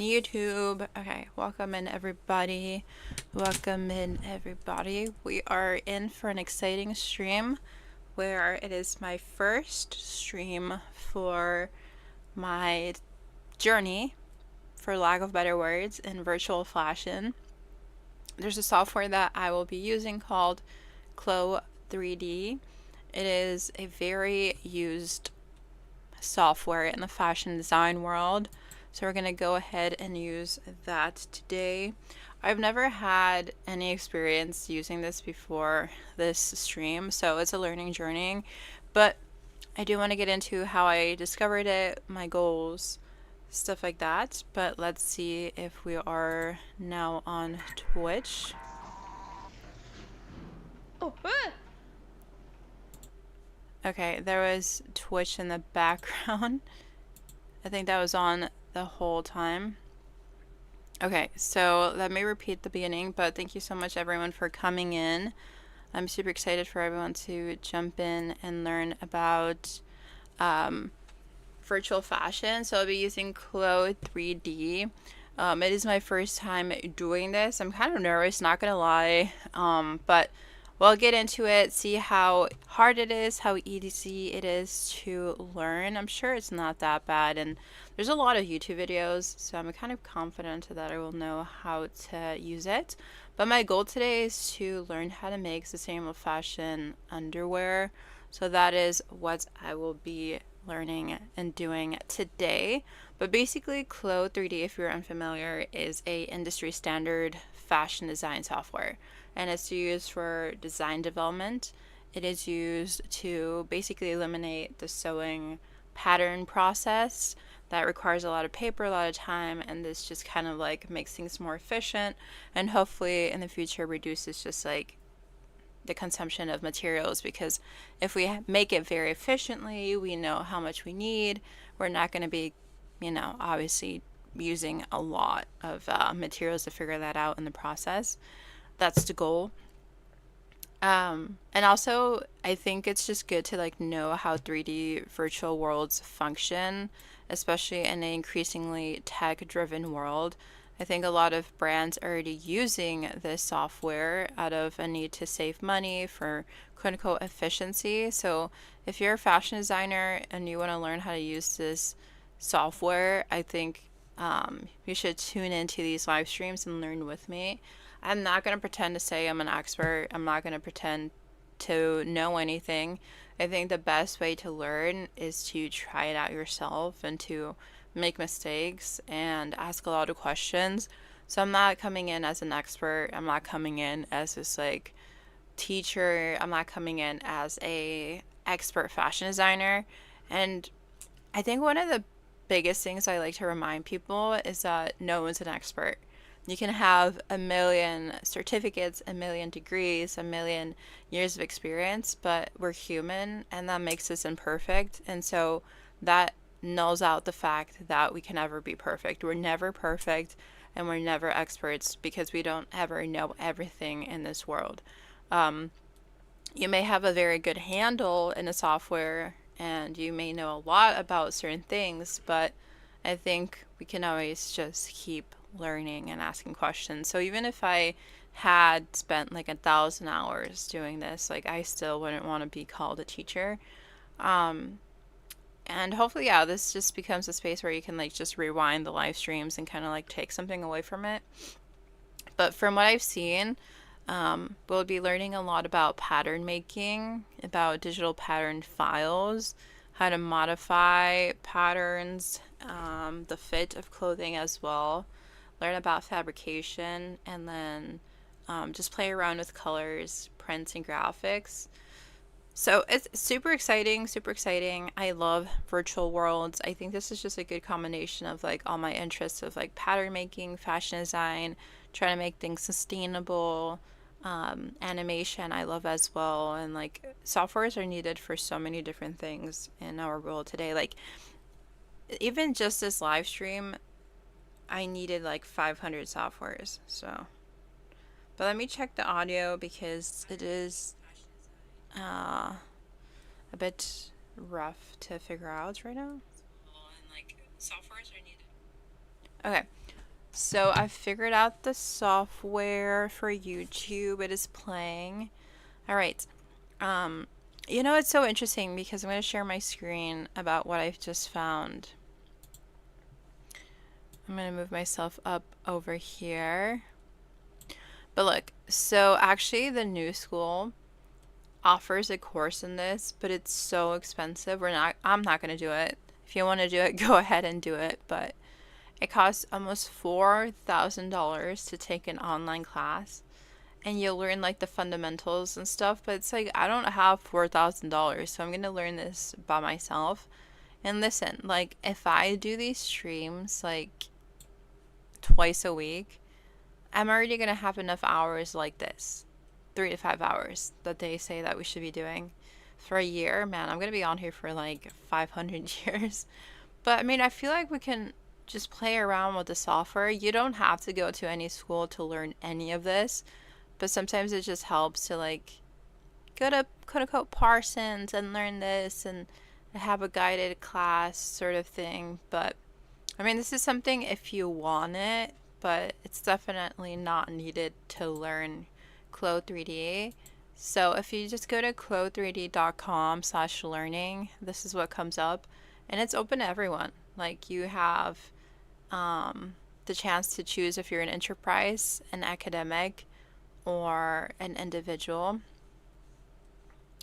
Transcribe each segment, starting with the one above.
YouTube. Okay, welcome in everybody. Welcome in everybody. We are in for an exciting stream where it is my first stream for my journey, for lack of better words, in virtual fashion. There's a software that I will be using called CLO3D. It is a very used software in the fashion design world. So we're going to go ahead and use that today. I've never had any experience using this before this stream, so it's a learning journey. But I do want to get into how I discovered it, my goals, stuff like that. But let's see if we are now on Twitch. Oh, okay, there was Twitch in the background. I think that was on the whole time. Okay, so let me repeat the beginning, but thank you so much everyone for coming in. I'm super excited for everyone to jump in and learn about virtual fashion. So I'll be using CLO3D. It is my first time doing this. I'm kind of nervous, not gonna lie, but we'll get into it, see how hard it is, how easy it is to learn. I'm sure it's not that bad, and there's a lot of YouTube videos, so I'm kind of confident that I will know how to use it. But my goal today is to learn how to make sustainable fashion underwear. So that is what I will be learning and doing today. But basically, CLO3D, if you're unfamiliar, is a industry standard fashion design software, and it's used for design development. It is used to basically eliminate the sewing pattern process that requires a lot of paper, a lot of time, and this just kind of like makes things more efficient, and hopefully in the future reduces just like the consumption of materials, because if we make it very efficiently, we know how much we need. We're not going to be, obviously using a lot of materials to figure that out in the process. That's the goal. And also, I think it's just good to like know how 3D virtual worlds function, especially in an increasingly tech-driven world. I think a lot of brands are already using this software out of a need to save money for quote unquote efficiency. So if you're a fashion designer and you want to learn how to use this software, I think you should tune into these live streams and learn with me. I'm not going to pretend to say I'm an expert. I'm not going to pretend to know anything. I think the best way to learn is to try it out yourself and to make mistakes and ask a lot of questions. So I'm not coming in as an expert. I'm not coming in as this like teacher. I'm not coming in as a expert fashion designer. And I think one of the biggest things I like to remind people is that no one's an expert. You can have a million certificates, a million degrees, a million years of experience, but we're human and that makes us imperfect. And so that nulls out the fact that we can never be perfect. We're never perfect and we're never experts because we don't ever know everything in this world. You may have a very good handle in a software and you may know a lot about certain things, but I think we can always just keep learning and asking questions. So even if I had spent like 1,000 hours doing this, like I still wouldn't want to be called a teacher. And hopefully, yeah, this just becomes a space where you can like just rewind the live streams and kind of like take something away from it. But from what I've seen, we'll be learning a lot about pattern making, about digital pattern files, how to modify patterns, the fit of clothing as well, learn about fabrication, and then just play around with colors, prints, and graphics. So it's super exciting, super exciting. I love virtual worlds. I think this is just a good combination of like all my interests of like pattern making, fashion design, trying to make things sustainable, animation I love as well. And like softwares are needed for so many different things in our world today. Like even just this live stream, I needed like 500 softwares. So, but let me check the audio because it is a bit rough to figure out right now. And like softwares are needed. Okay, so I figured out the software for YouTube. It is playing. All right. Um, it's so interesting because I'm going to share my screen about what I've just found. I'm going to move myself up over here. But look, so actually the new school offers a course in this, but it's so expensive. I'm not going to do it. If you want to do it, go ahead and do it, but it costs almost $4,000 to take an online class, and you'll learn like the fundamentals and stuff, but it's like I don't have $4,000, so I'm going to learn this by myself. And listen, like if I do these streams like twice a week, I'm already going to have enough hours like this. 3 to 5 hours that they say that we should be doing for a year. Man, I'm going to be on here for like 500 years. But I mean, I feel like we can just play around with the software. You don't have to go to any school to learn any of this, but sometimes it just helps to like go to quote unquote Parsons and learn this and have a guided class sort of thing. But I mean, this is something if you want it, but it's definitely not needed to learn CLO3D. So if you just go to clo3d.com/learning, this is what comes up, and it's open to everyone. Like you have the chance to choose if you're an enterprise, an academic, or an individual,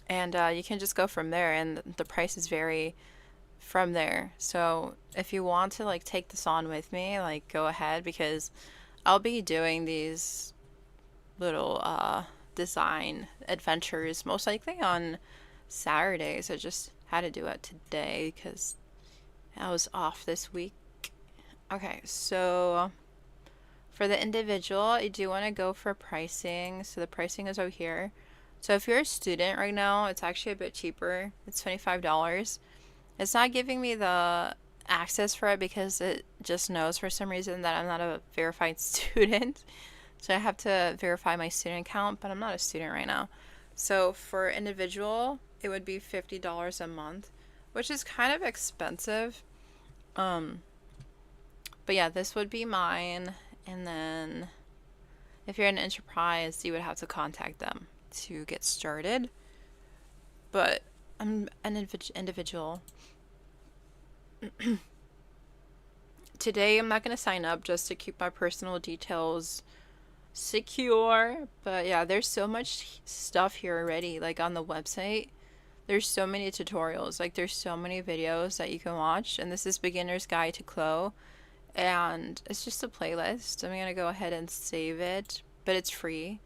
and you can just go from there, and the prices vary from there. So if you want to like take this on with me, like go ahead, because I'll be doing these little design adventures most likely on Saturdays. I just had to do it today because I was off this week. Okay, so for the individual, I do want to go for pricing. So the pricing is over here. So if you're a student right now, it's actually a bit cheaper. It's $25. It's not giving me the access for it because it just knows for some reason that I'm not a verified student. So I have to verify my student account, but I'm not a student right now. So for individual, it would be $50 a month, which is kind of expensive. But yeah, this would be mine. And then if you're an enterprise, you would have to contact them to get started. But I'm an individual. Today, I'm not going to sign up just to keep my personal details secure. But yeah, there's so much stuff here already. Like on the website, there's so many tutorials. Like there's so many videos that you can watch. And this is Beginner's Guide to CLO. And it's just a playlist. I'm going to go ahead and save it. But it's free.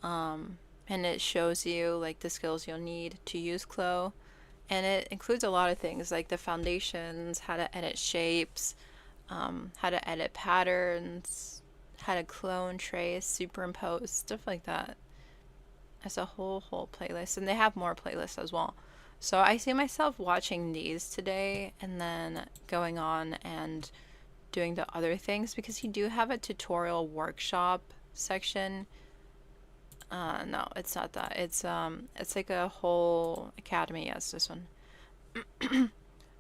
And it shows you like the skills you'll need to use CLO. And it includes a lot of things like the foundations, how to edit shapes, how to edit patterns, how to clone, trace, superimpose, stuff like that. It's a whole playlist, and they have more playlists as well. So I see myself watching these today and then going on and doing the other things, because you do have a tutorial workshop section. No, it's not that. It's like a whole academy. Yes, this one.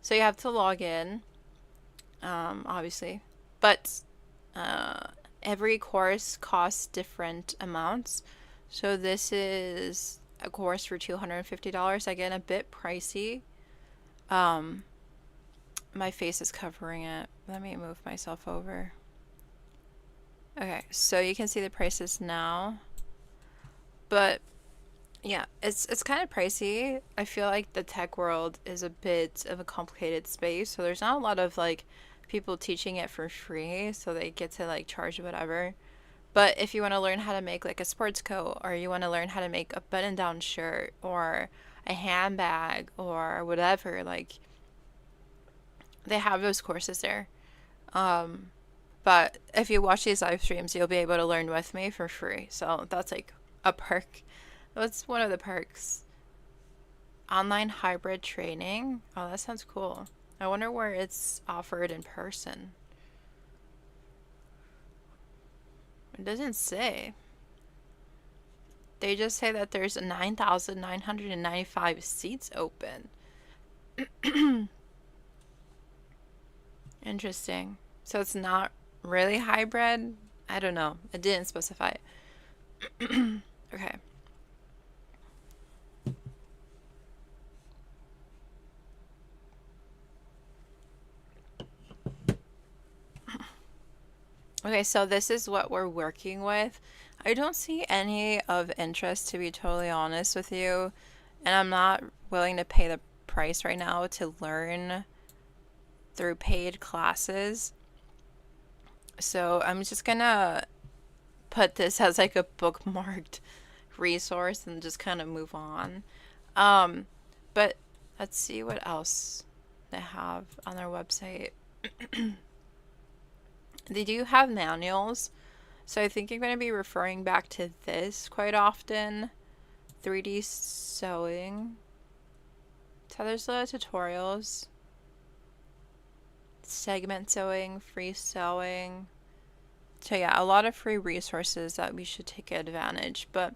So you have to log in, obviously, but every course costs different amounts. So this is a course for $250. Again, a bit pricey. My face is covering it. Let me move myself over. Okay, so you can see the prices now. But yeah, it's kind of pricey. I feel like the tech world is a bit of a complicated space, so there's not a lot of like people teaching it for free, so they get to like charge whatever. But if you want to learn how to make like a sports coat, or you want to learn how to make a button-down shirt or a handbag or whatever, like they have those courses there. But if you watch these live streams, you'll be able to learn with me for free. So that's like a perk. That's one of the perks. Online hybrid training. Oh, that sounds cool. I wonder where it's offered in person. It doesn't say. They just say that there's 9,995 seats open. Interesting. So it's not Really hybrid? I don't know. It didn't specify. Okay. Okay, so this is what we're working with. I don't see any of interest, to be totally honest with you, and I'm not willing to pay the price right now to learn through paid classes. So I'm just gonna put this as like a bookmarked resource and just kind of move on. Um, but let's see what else they have on their website. They do have manuals, so I think you're going to be referring back to this quite often. 3D sewing. So there's a lot of tutorials. Segment sewing, free sewing. So yeah, a lot of free resources that we should take advantage. But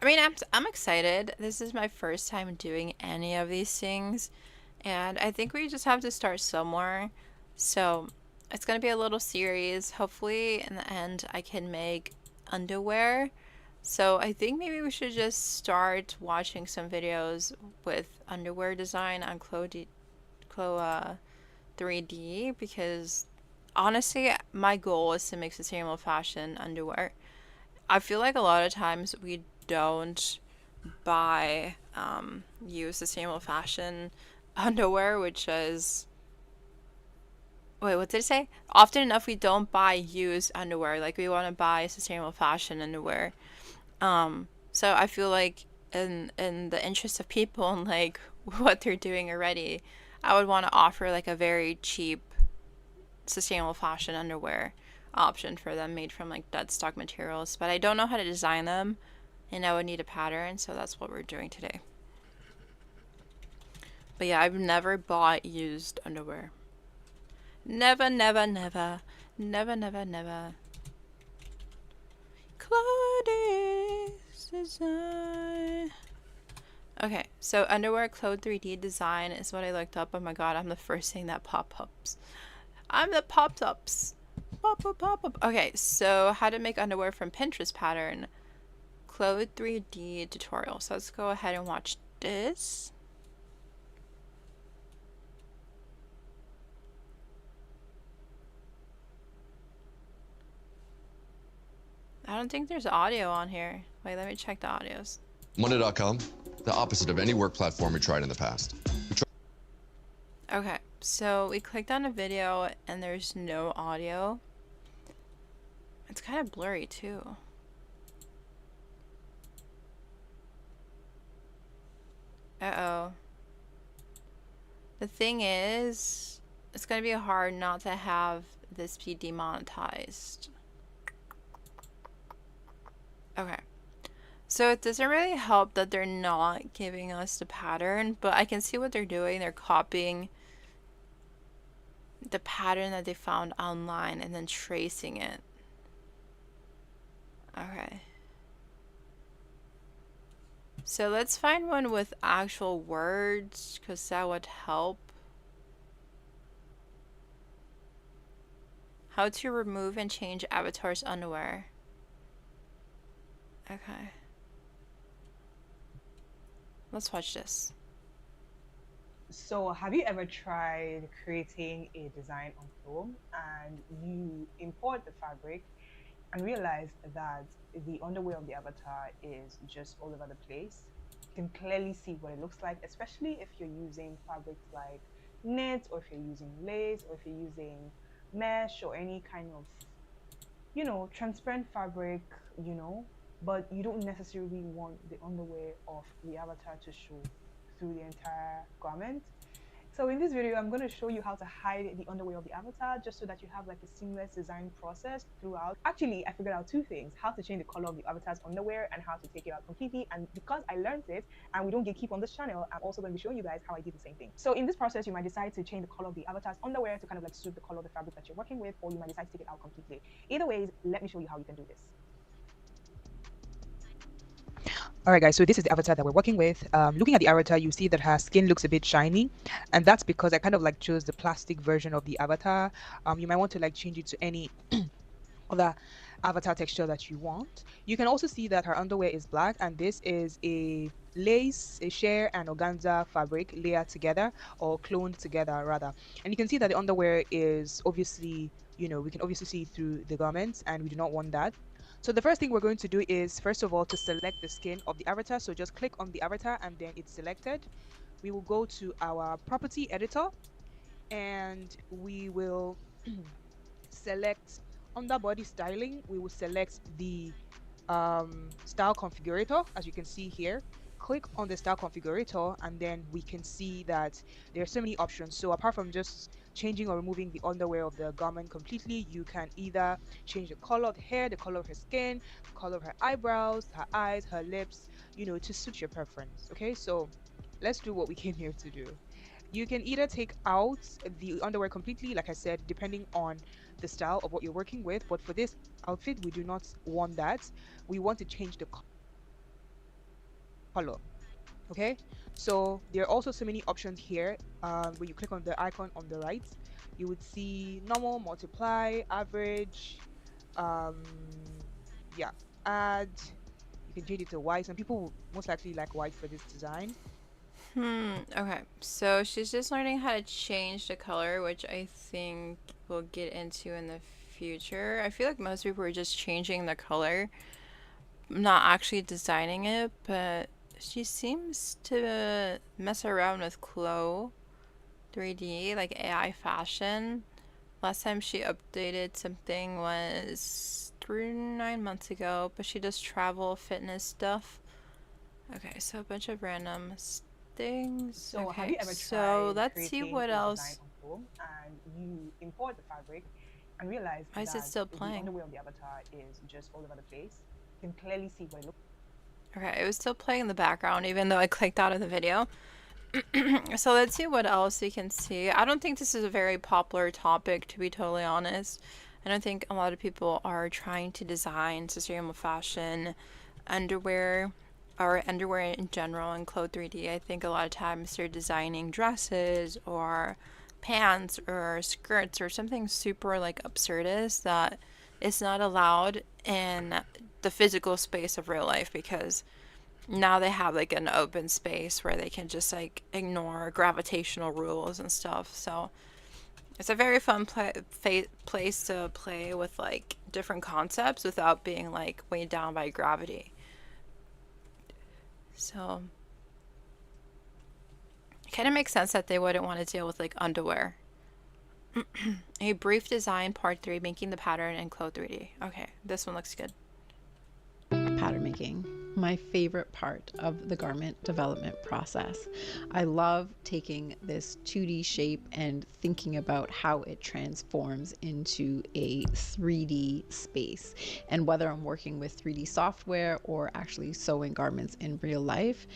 I mean, I'm excited. This is my first time doing any of these things, and I think we just have to start somewhere. So it's gonna be a little series. Hopefully, in the end, I can make underwear. So I think maybe we should just start watching some videos with underwear design on CLO3D because honestly, my goal is to make sustainable fashion underwear. I feel like a lot of times we don't buy use sustainable fashion underwear, which is wait, what did it say? Often enough, we don't buy used underwear. Like we want to buy sustainable fashion underwear. So I feel like in the interest of people and like what they're doing already, I would want to offer like a very cheap sustainable fashion underwear option for them made from like dead stock materials. But I don't know how to design them, and I would need a pattern, so that's what we're doing today. But yeah, I've never bought used underwear. Never, never, never. Never, never, never. Claudius design. Okay, so underwear CLO3D design is what I looked up. Oh my god, I'm the first thing that pop-ups. I'm the pop-ups. Pop up, pop up. Okay, so how to make underwear from Pinterest pattern. CLO3D tutorial. So let's go ahead and watch this. I don't think there's audio on here. Wait, let me check the audios. Monday.com, the opposite of any work platform we tried in the past. Okay, so we clicked on a video and there's no audio. It's kind of blurry too. Uh-oh. The thing is, it's gonna be hard not to have this be demonetized. Okay. So it doesn't really help that they're not giving us the pattern, but I can see what they're doing. They're copying the pattern that they found online and then tracing it. Okay. So let's find one with actual words, because that would help. How to remove and change avatar's underwear. Okay. Let's watch this. So, have you ever tried creating a design on Chrome and you import the fabric and realize that the underwear of the avatar is just all over the place? You can clearly see what it looks like, especially if you're using fabrics like knit, or if you're using lace, or if you're using mesh, or any kind of, transparent fabric, but you don't necessarily want the underwear of the avatar to show through the entire garment. So in this video, I'm going to show you how to hide the underwear of the avatar just so that you have like a seamless design process throughout. Actually, I figured out two things: how to change the color of the avatar's underwear and how to take it out completely. And because I learned it and we don't gatekeep on this channel, I'm also going to be showing you guys how I did the same thing. So in this process, you might decide to change the color of the avatar's underwear to kind of like suit the color of the fabric that you're working with, or you might decide to take it out completely. Either ways, let me show you how you can do this. All right, guys, so this is the avatar that we're working with. Looking at the avatar, you see that her skin looks a bit shiny, and that's because I kind of like chose the plastic version of the avatar. You might want to like change it to any other avatar texture that you want. You can also see that her underwear is black, and this is a lace, a sheer, and organza fabric layered together or cloned together rather. And you can see that the underwear is obviously, we can obviously see through the garments, and we do not want that. So the first thing we're going to do is, first of all, to select the skin of the avatar. So just click on the avatar and then it's selected. We will go to our property editor and we will select under body styling. We will select the style configurator, as you can see here. Click on the style configurator and then we can see that there are so many options. So apart from just changing or removing the underwear of the garment completely, you can either change the color of the hair, the color of her skin, the color of her eyebrows, her eyes, her lips, to suit your preference. Okay, so let's do what we came here to do. You can either take out the underwear completely, like I said, depending on the style of what you're working with. But for this outfit, we do not want that. We want to change the color. Okay, so there are also so many options here. When you click on the icon on the right, you would see normal, multiply, average, yeah, add. You can change it to white. Some people most likely like white for this design. Okay. So she's just learning how to change the color, which I think we'll get into in the future. I feel like most people are just changing the color, not actually designing it, but she seems to mess around with CLO3D, like AI fashion. Last time she updated something was 9 months ago, but she does travel fitness stuff. Okay, so a bunch of random things. So have Okay, you ever so tried let's see creating what a design else. on Chrome and you import the fabric and realize Why is it that still the playing? underwear of the avatar is just all over the place? You can clearly see what it looks Okay, it was still playing in the background even though I clicked out of the video. So let's see what else we can see. I don't think this is a very popular topic, to be totally honest. I don't think a lot of people are trying to design sustainable fashion, underwear, or underwear in general and Clo3D. I think a lot of times they're designing dresses or pants or skirts or something super like absurdist that is not allowed in the physical space of real life, because now they have like an open space where they can just like ignore gravitational rules and stuff. So it's a very fun place to play with like different concepts without being like weighed down by gravity. So it kind of makes sense that they wouldn't want to deal with like underwear. A brief design part 3, making the pattern in Clo3D. Okay, this one looks good. Pattern making, my favorite part of the garment development process. I love taking this 2D shape and thinking about how it transforms into a 3D space. And whether I'm working with 3D software or actually sewing garments in real life,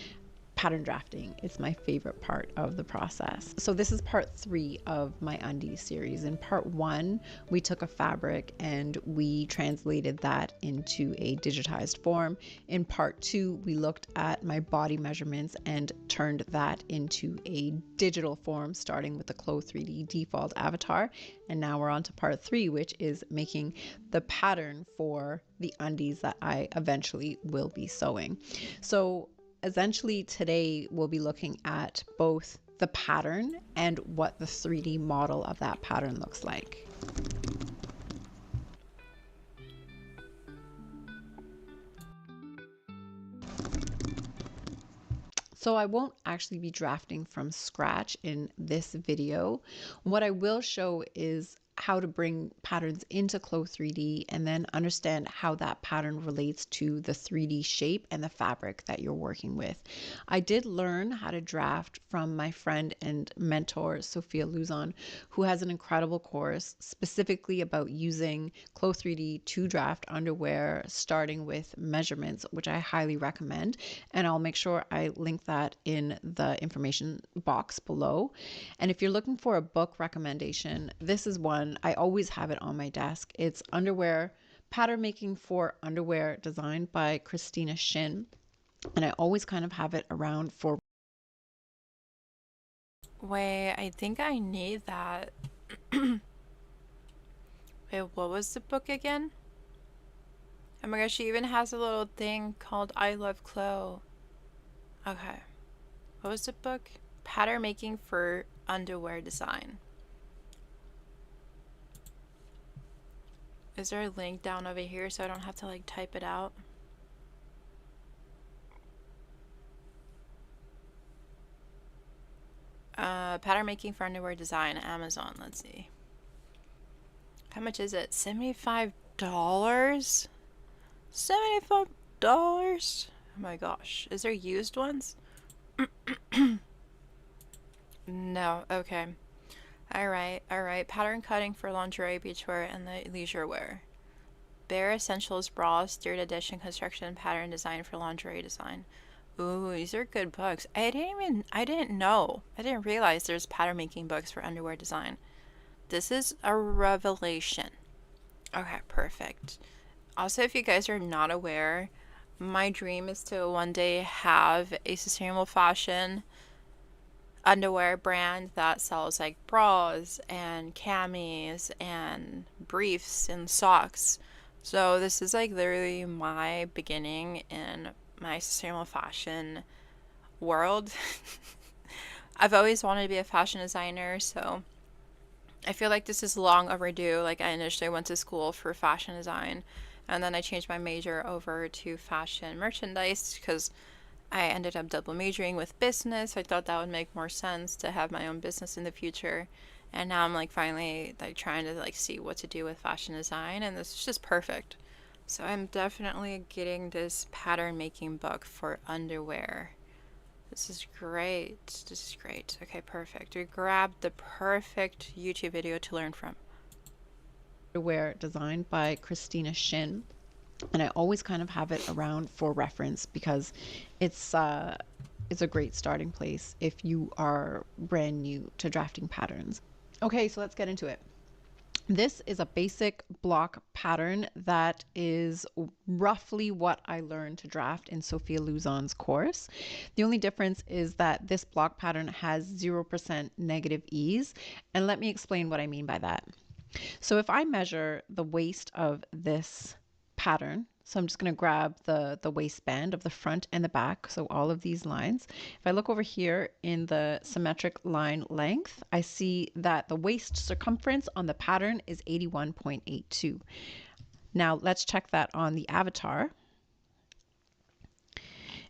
pattern drafting is my favorite part of the process. So this is part 3 of my undies series. In part 1, we took a fabric and we translated that into a digitized form. In part 2, we looked at my body measurements and turned that into a digital form, starting with the Clo3D default avatar. And now we're on to part 3, which is making the pattern for the undies that I eventually will be sewing. So essentially today we'll be looking at both the pattern and what the 3D model of that pattern looks like. So I won't actually be drafting from scratch in this video. What I will show is how to bring patterns into Clo3D and then understand how that pattern relates to the 3D shape and the fabric that you're working with. I did learn how to draft from my friend and mentor, Sophia Luzon, who has an incredible course specifically about using Clo3D to draft underwear, starting with measurements, which I highly recommend. And I'll make sure I link that in the information box below. And if you're looking for a book recommendation, this is one. I always have it on my desk. It's Underwear Pattern Making for Underwear, designed by Christina Shin. And I always kind of have it around for. Wait, I think I need that. Wait, what was the book again? Oh my gosh, she even has a little thing called I Love Chloe. Okay. What was the book? Pattern Making for Underwear Design. Is there a link down over here so I don't have to like type it out? Pattern Making for Underwear Design, Amazon. Let's see. How much is it? $75? $75? Oh my gosh. Is there used ones? No. Okay. Alright. Pattern cutting for lingerie, beachwear, and the leisure wear. Bare Essentials Bras, Third Edition Construction Pattern Design for Lingerie Design. Ooh, these are good books. I didn't know. I didn't realize there's pattern making books for underwear design. This is a revelation. Okay, perfect. Also, if you guys are not aware, my dream is to one day have a sustainable fashion underwear brand that sells like bras and camis and briefs and socks. So this is like literally my beginning in my sustainable fashion world. I've always wanted to be a fashion designer, so I feel like this is long overdue. Like I initially went to school for fashion design and then I changed my major over to fashion merchandise because I ended up double majoring with business. I thought that would make more sense to have my own business in the future. And now I'm like finally like trying to like see what to do with fashion design, and this is just perfect. So I'm definitely getting this pattern making book for underwear. This is great. This is great. Okay, perfect. We grabbed the perfect YouTube video to learn from. Underwear Design by Christina Shin. And I always kind of have it around for reference because it's a great starting place if you are brand new to drafting patterns. Okay, so let's get into it. This is a basic block pattern that is roughly what I learned to draft in Sophia Luzon's course. The only difference is that this block pattern has 0% negative ease. And let me explain what I mean by that. So if I measure the waist of this pattern, so I'm just going to grab the waistband of the front and the back, so all of these lines. If I look over here in the symmetric line length, I see that the waist circumference on the pattern is 81.82. Now let's check that on the avatar.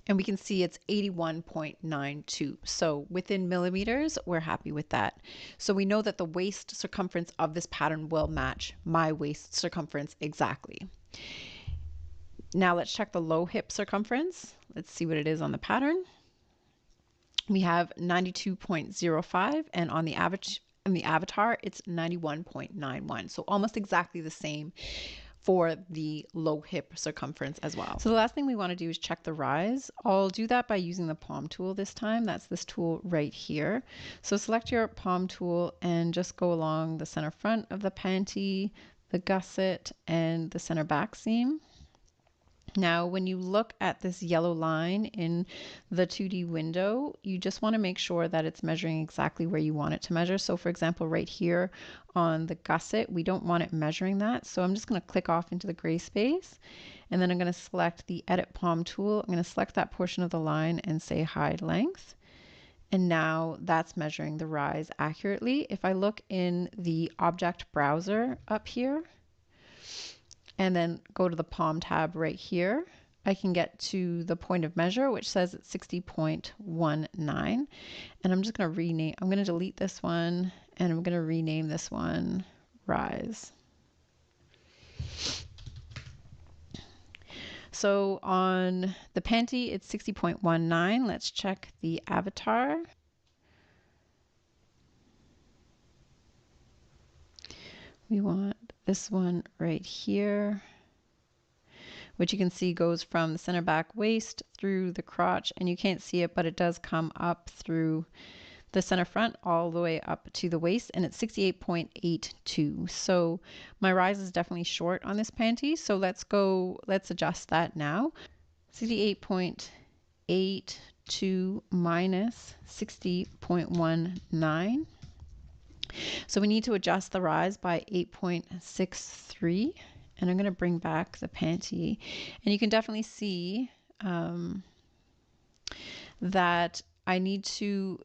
And we can see it's 81.92. So within millimeters, we're happy with that. So we know that the waist circumference of this pattern will match my waist circumference exactly. Now let's check the low hip circumference. Let's see what it is on the pattern. We have 92.05, and on the avatar, it's 91.91. So almost exactly the same for the low hip circumference as well. So the last thing we want to do is check the rise. I'll do that by using the palm tool this time. That's this tool right here. So select your palm tool and just go along the center front of the panty, the gusset, and the center back seam. Now, when you look at this yellow line in the 2D window, you just want to make sure that it's measuring exactly where you want it to measure. So for example, right here on the gusset, we don't want it measuring that. So I'm just going to click off into the gray space, and then I'm going to select the Edit Palm tool. I'm going to select that portion of the line and say Hide Length. And now that's measuring the rise accurately. If I look in the object browser up here, and then go to the palm tab right here, I can get to the point of measure, which says it's 60.19. And I'm just going to rename, I'm going to delete this one, and I'm going to rename this one Rise. So on the panty, it's 60.19. Let's check the avatar. We want this one right here, which you can see goes from the center back waist through the crotch, and you can't see it, but it does come up through the center front all the way up to the waist, and it's 68.82. So my rise is definitely short on this panty. So let's adjust that now. 68.82 8 to minus 60.19. So we need to adjust the rise by 8.63. And I'm going to bring back the panty. And you can definitely see that I need to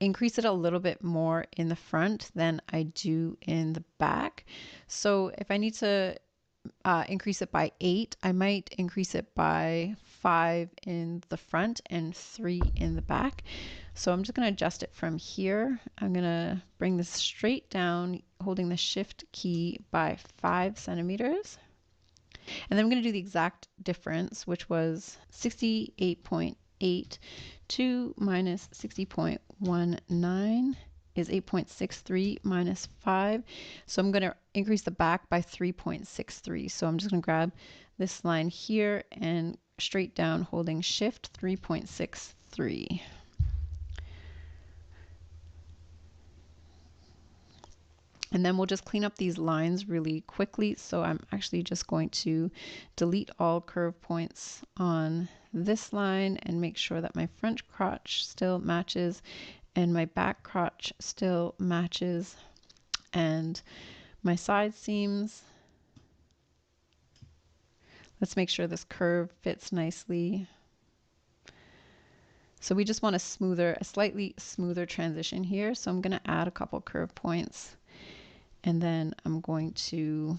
increase it a little bit more in the front than I do in the back. So if I need to increase it by 8, I might increase it by 5 in the front and 3 in the back. So I'm just going to adjust it from here. I'm going to bring this straight down, holding the shift key by 5 centimeters. And then I'm going to do the exact difference, which was 68.8 to minus 60.19 is 8.63 minus 5. So I'm going to increase the back by 3.63. So I'm just going to grab this line here and straight down, holding shift 3.63. And then we'll just clean up these lines really quickly. So I'm actually just going to delete all curve points on this line and make sure that my front crotch still matches and my back crotch still matches, and my side seams. Let's make sure this curve fits nicely. So we just want a slightly smoother transition here. So I'm going to add a couple curve points. And then I'm going to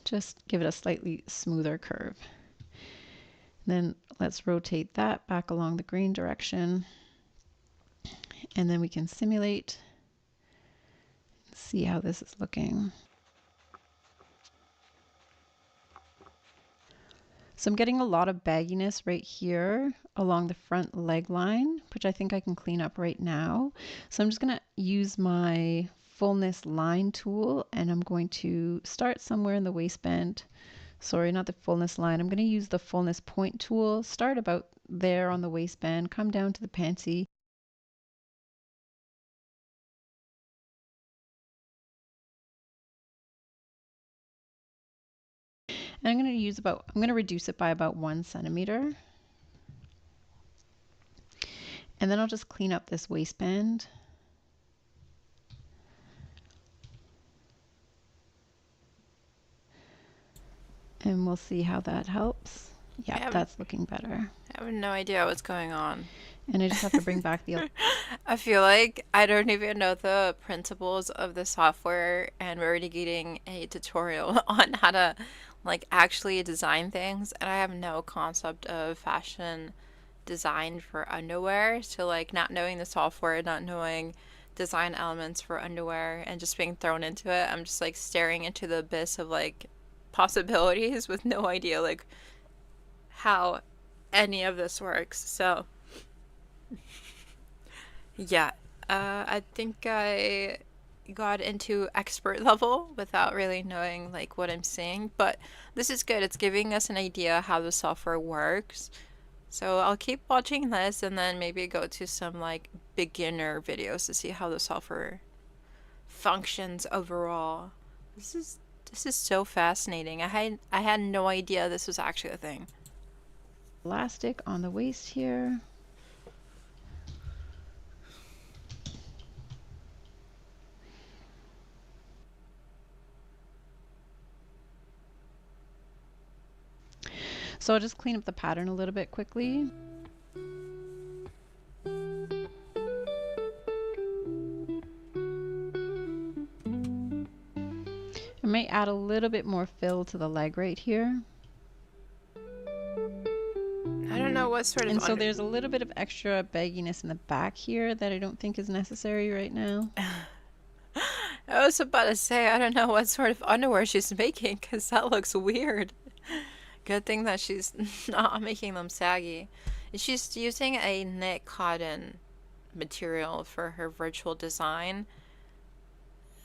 just give it a slightly smoother curve. Then let's rotate that back along the grain direction. And then we can simulate, see how this is looking. So I'm getting a lot of bagginess right here along the front leg line, which I think I can clean up right now. So I'm just going to use my fullness line tool, and I'm going to start somewhere in the waistband. Sorry, not the fullness line. I'm going to use the fullness point tool, start about there on the waistband, come down to the panty. And I'm going to reduce it by about 1 centimeter. And then I'll just clean up this waistband. And we'll see how that helps. Yeah, that's looking better. I have no idea what's going on. And I just have to bring back the... I feel like I don't even know the principles of the software, and we're already getting a tutorial on how to like actually design things, and I have no concept of fashion design for underwear. So like not knowing the software, not knowing design elements for underwear, and just being thrown into it, I'm just like staring into the abyss of like possibilities with no idea like how any of this works. So yeah, I think I got into expert level without really knowing like what I'm seeing, but this is good. It's giving us an idea how the software works. So I'll keep watching this and then maybe go to some like beginner videos to see how the software functions overall. This is so fascinating. I had no idea this was actually a thing. Elastic on the waist here. So I'll just clean up the pattern a little bit quickly. I might add a little bit more fill to the leg right here. I don't know what sort of... And so there's a little bit of extra bagginess in the back here that I don't think is necessary right now. I was about to say, I don't know what sort of underwear she's making, because that looks weird. Good thing that she's not making them saggy. She's using a knit cotton material for her virtual design.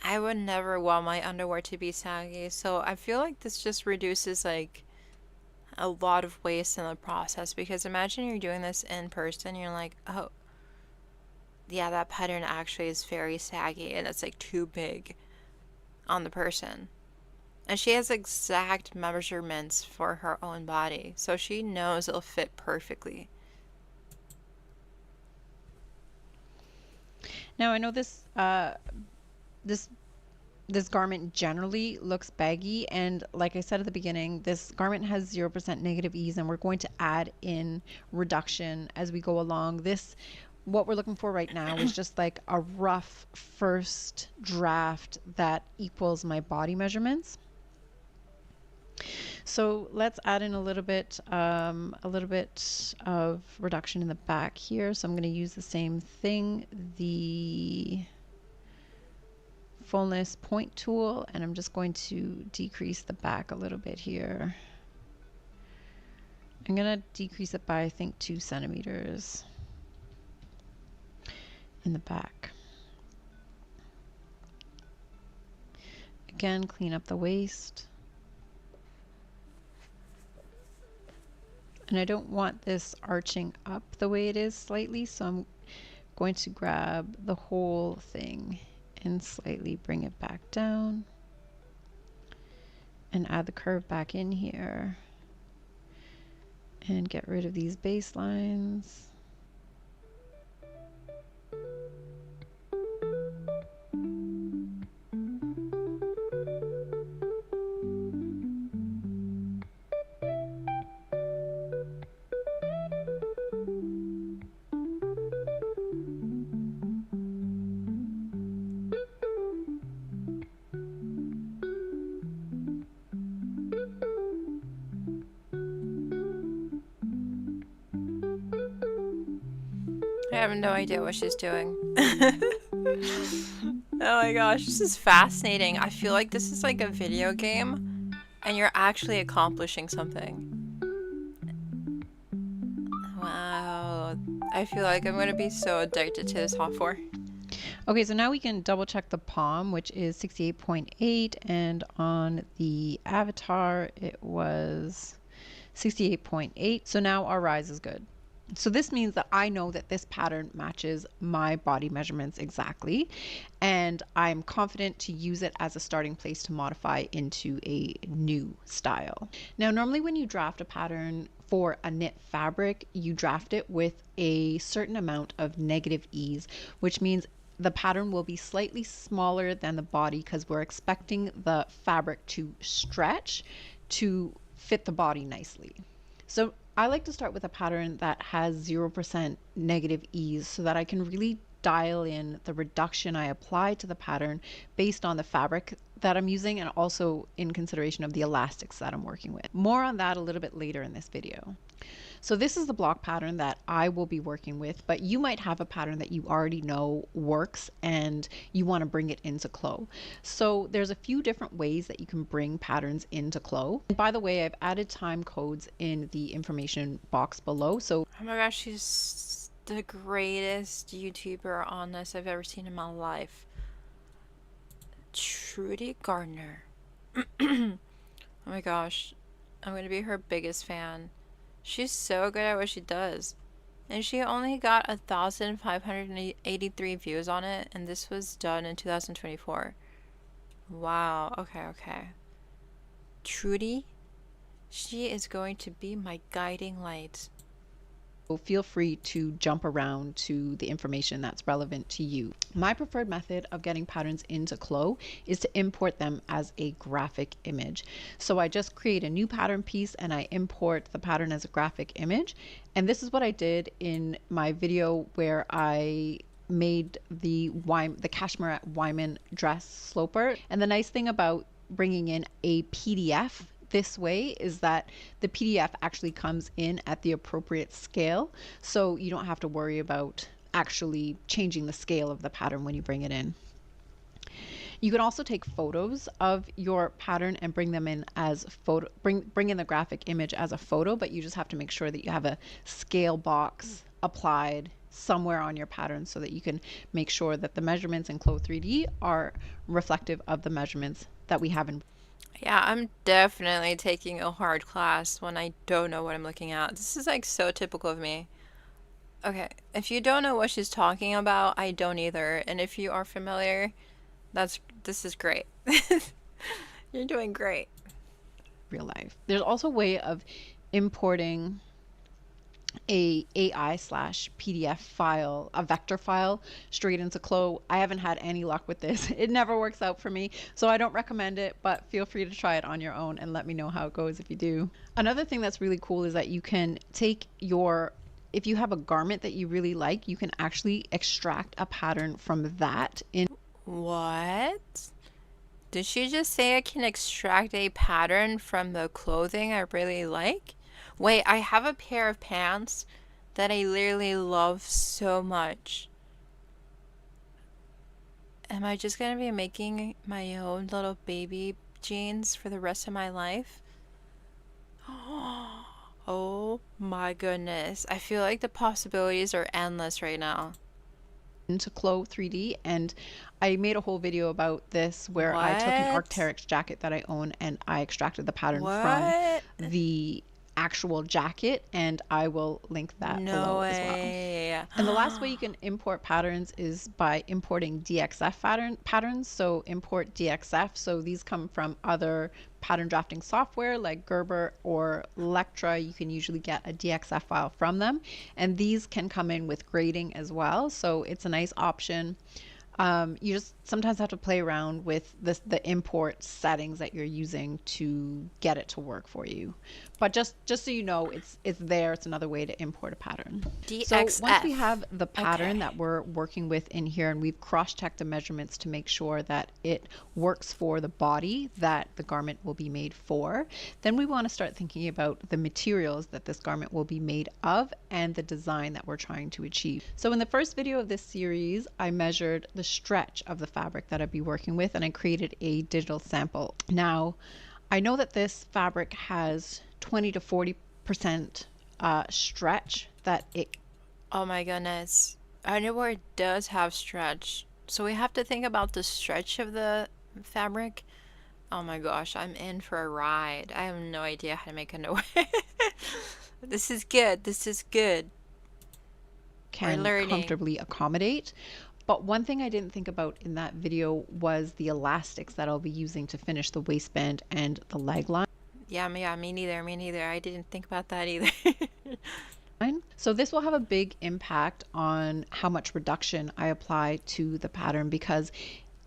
I would never want my underwear to be saggy, so I feel like this just reduces like a lot of waste in the process, because imagine you're doing this in person, you're like, oh yeah, that pattern actually is very saggy and it's like too big on the person. And she has exact measurements for her own body, so she knows it'll fit perfectly. Now I know this this garment generally looks baggy, and like I said at the beginning, this garment has 0% negative ease, and we're going to add in reduction as we go along. This, what we're looking for right now is just like a rough first draft that equals my body measurements. So let's add in a little bit of reduction in the back here. So I'm going to use the same thing, the fullness point tool, and I'm just going to decrease the back a little bit here. I'm going to decrease it by, I think, 2 centimeters in the back. Again, clean up the waist. And I don't want this arching up the way it is slightly, so I'm going to grab the whole thing and slightly bring it back down and add the curve back in here and get rid of these baselines. I have no idea what she's doing. Oh my gosh, this is fascinating. I feel like this is like a video game and you're actually accomplishing something. Wow. I feel like I'm gonna be so addicted to this software. Okay, so now we can double check the palm, which is 68.8, and on the avatar it was 68.8. So now our rise is good. So this means that I know that this pattern matches my body measurements exactly, and I'm confident to use it as a starting place to modify into a new style. Now, normally when you draft a pattern for a knit fabric, you draft it with a certain amount of negative ease, which means the pattern will be slightly smaller than the body because we're expecting the fabric to stretch to fit the body nicely. So I like to start with a pattern that has 0% negative ease so that I can really dial in the reduction I apply to the pattern based on the fabric that I'm using and also in consideration of the elastics that I'm working with. More on that a little bit later in this video. So this is the block pattern that I will be working with, but you might have a pattern that you already know works and you want to bring it into CLO. So there's a few different ways that you can bring patterns into CLO. And by the way, I've added time codes in the information box below. So Oh my gosh, she's the greatest YouTuber on this I've ever seen in my life. Trudy Gardner. Oh my gosh, I'm gonna be her biggest fan. She's so good at what she does. And she only got 1,583 views on it, and this was done in 2024. Wow, okay. Trudy, she is going to be my guiding light. feel free to jump around to the information that's relevant to you. My preferred method of getting patterns into CLO is to import them as a graphic image. So I just create a new pattern piece and I import the pattern as a graphic image. And this is what I did in my video where I made the cashmere Wyman dress sloper. And the nice thing about bringing in a PDF this way is that the PDF actually comes in at the appropriate scale, so you don't have to worry about actually changing the scale of the pattern when you bring it in. You can also take photos of your pattern and bring them in as bring in the graphic image as a photo, but you just have to make sure that you have a scale box applied somewhere on your pattern so that you can make sure that the measurements in CLO3D are reflective of the measurements that we have in. Yeah, I'm definitely taking a hard class when I don't know what I'm looking at. This is like so typical of me. Okay, if you don't know what she's talking about, I don't either. And if you are familiar, this is great. You're doing great. Real life. There's also a way of importing a AI slash PDF file, a vector file straight into CLO. I haven't had any luck with this. It never works out for me, so I don't recommend it, but feel free to try it on your own and let me know how it goes if you do. Another thing that's really cool is that you can take your, if you have a garment that you really like, you can actually extract a pattern from that in. What? Did she just say I can extract a pattern from the clothing I really like? Wait, I have a pair of pants that I literally love so much. Am I just gonna be making my own little baby jeans for the rest of my life? Oh my goodness. I feel like the possibilities are endless right now. Into CLO3D, and I made a whole video about this where I took an What? Arc'teryx jacket that I own and I extracted the pattern from What? the actual jacket, and I will link that No below as well. way. And the last way you can import patterns is by importing DXF patterns. So import DXF. So these come from other pattern drafting software like Gerber or Lectra. You can usually get a DXF file from them. And these can come in with grading as well. So it's a nice option. You just sometimes have to play around with the import settings that you're using to get it to work for you. But just so you know, it's there. It's another way to import a pattern. So once we DXF. have the pattern Okay. that we're working with in here, and we've cross-checked the measurements to make sure that it works for the body that the garment will be made for, then we want to start thinking about the materials that this garment will be made of and the design that we're trying to achieve. So in the first video of this series, I measured the stretch of the fabric that I'd be working with, and I created a digital sample. Now, I know that this fabric has 20 to 40% stretch that it. Oh my goodness. Underwear does have stretch. So we have to think about the stretch of the fabric. Oh my gosh, I'm in for a ride. I have no idea how to make underwear. This is good. This is good. We're Can learning. comfortably accommodate. But one thing I didn't think about in that video was the elastics that I'll be using to finish the waistband and the leg line. Yeah, me neither. Me neither. I didn't think about that either. So this will have a big impact on how much reduction I apply to the pattern, because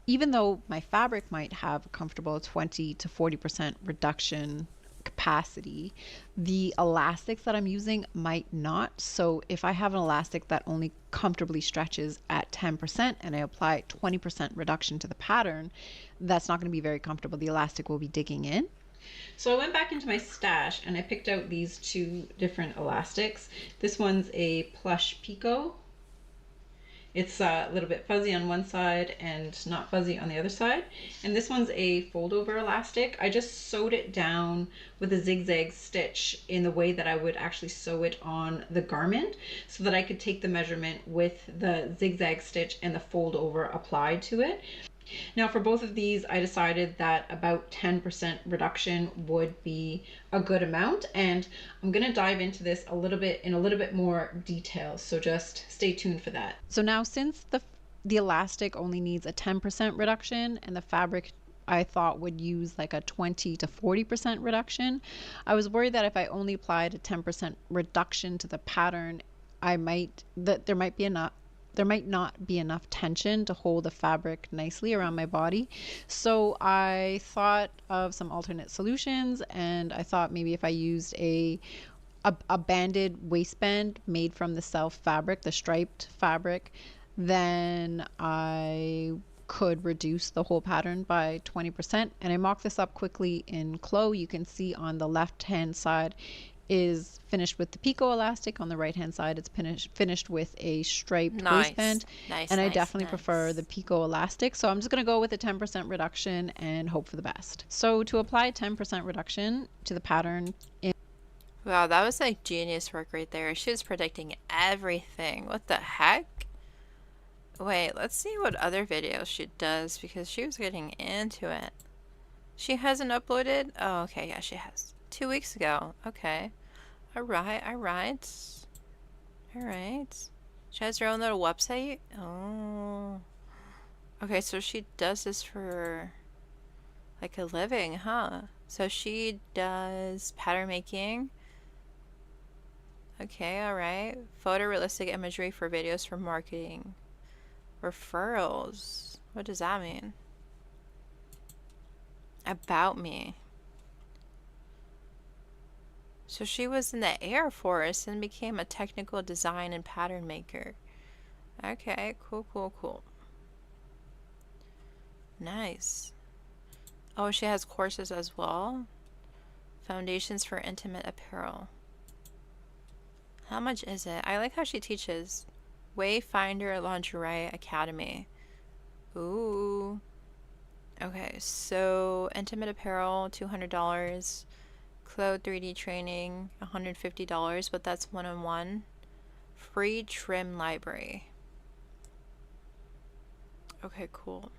even though my fabric might have a comfortable 20 to 40% reduction capacity, the elastics that I'm using might not. So if I have an elastic that only comfortably stretches at 10% and I apply 20% reduction to the pattern, that's not going to be very comfortable. The elastic will be digging in. So I went back into my stash and I picked out these two different elastics. This one's a plush picot. It's a little bit fuzzy on one side and not fuzzy on the other side. And this one's a fold over elastic. I just sewed it down with a zigzag stitch in the way that I would actually sew it on the garment, so that I could take the measurement with the zigzag stitch and the fold over applied to it. Now for both of these, I decided that about 10% reduction would be a good amount, and I'm going to dive into this a little bit more detail, so just stay tuned for that. So now, since the elastic only needs a 10% reduction and the fabric I thought would use like a 20 to 40% reduction, I was worried that if I only applied a 10% reduction to the pattern, there might not be enough tension to hold the fabric nicely around my body. So I thought of some alternate solutions, and I thought maybe if I used a banded waistband made from the self fabric, the striped fabric, then I could reduce the whole pattern by 20%. And I mocked this up quickly in CLO. You can see on the left hand side is finished with the picot elastic. On the right hand side, it's finished with a striped waistband. And I definitely prefer the picot elastic. So I'm just going to go with a 10% reduction and hope for the best. So to apply a 10% reduction to the pattern. Wow, that was like genius work right there. She was predicting everything. What the heck? Wait, let's see what other videos she does, because she was getting into it. She hasn't uploaded? Oh, okay, yeah, she has. 2 weeks ago. Okay. Alright. She has her own little website? Oh. Okay, so she does this for like a living, huh? So she does pattern making. Okay, all right. Photorealistic imagery for videos for marketing. Referrals. What does that mean? About me. So she was in the Air Force and became a technical design and pattern maker. Okay, cool, cool, cool. Nice. Oh, she has courses as well. Foundations for intimate apparel. How much is it? I like how she teaches. Wayfinder Lingerie Academy. Ooh. Okay, so intimate apparel, $200. CLO3D training, $150, but that's one-on-one. Free trim library. Okay, cool.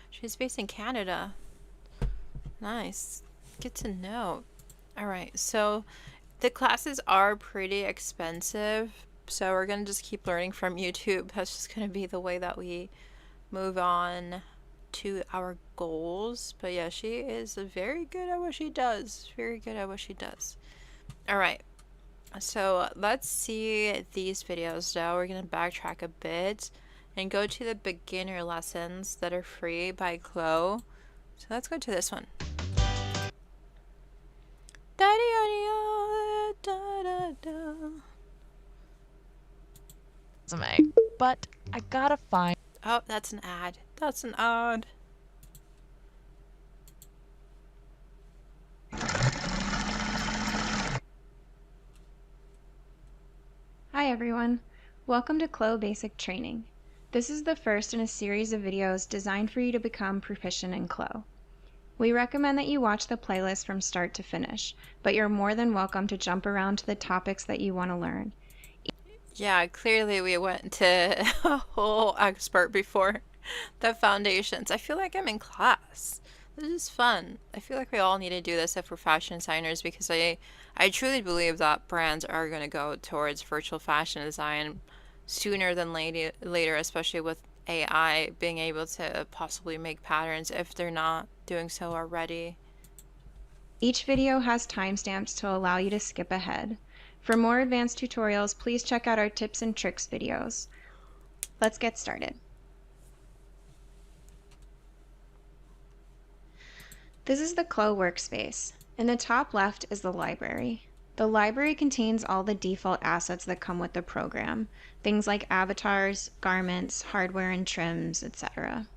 She's based in Canada. Nice. Good to know. Alright, so the classes are pretty expensive, so we're gonna just keep learning from YouTube. That's just gonna be the way that we move on to our goals. But yeah, she is very good at what she does. Very good at what she does. Alright, so let's see these videos now. We're gonna backtrack a bit and go to the beginner lessons that are free by Chloe. So let's go to this one. But I gotta find. Oh, that's an ad. That's an ad. Hi everyone, welcome to CLO Basic Training. This is the first in a series of videos designed for you to become proficient in CLO. We recommend that you watch the playlist from start to finish, but you're more than welcome to jump around to the topics that you want to learn. Yeah, clearly we went to a whole expert before the foundations. I feel like I'm in class. This is fun. I feel like we all need to do this if we're fashion designers, because I truly believe that brands are going to go towards virtual fashion design sooner than later, especially with AI being able to possibly make patterns if they're not doing so already. Each video has timestamps to allow you to skip ahead. For more advanced tutorials, please check out our tips and tricks videos. Let's get started. This is the CLO workspace. In the top left is the library. The library contains all the default assets that come with the program, things like avatars, garments, hardware and trims, etc.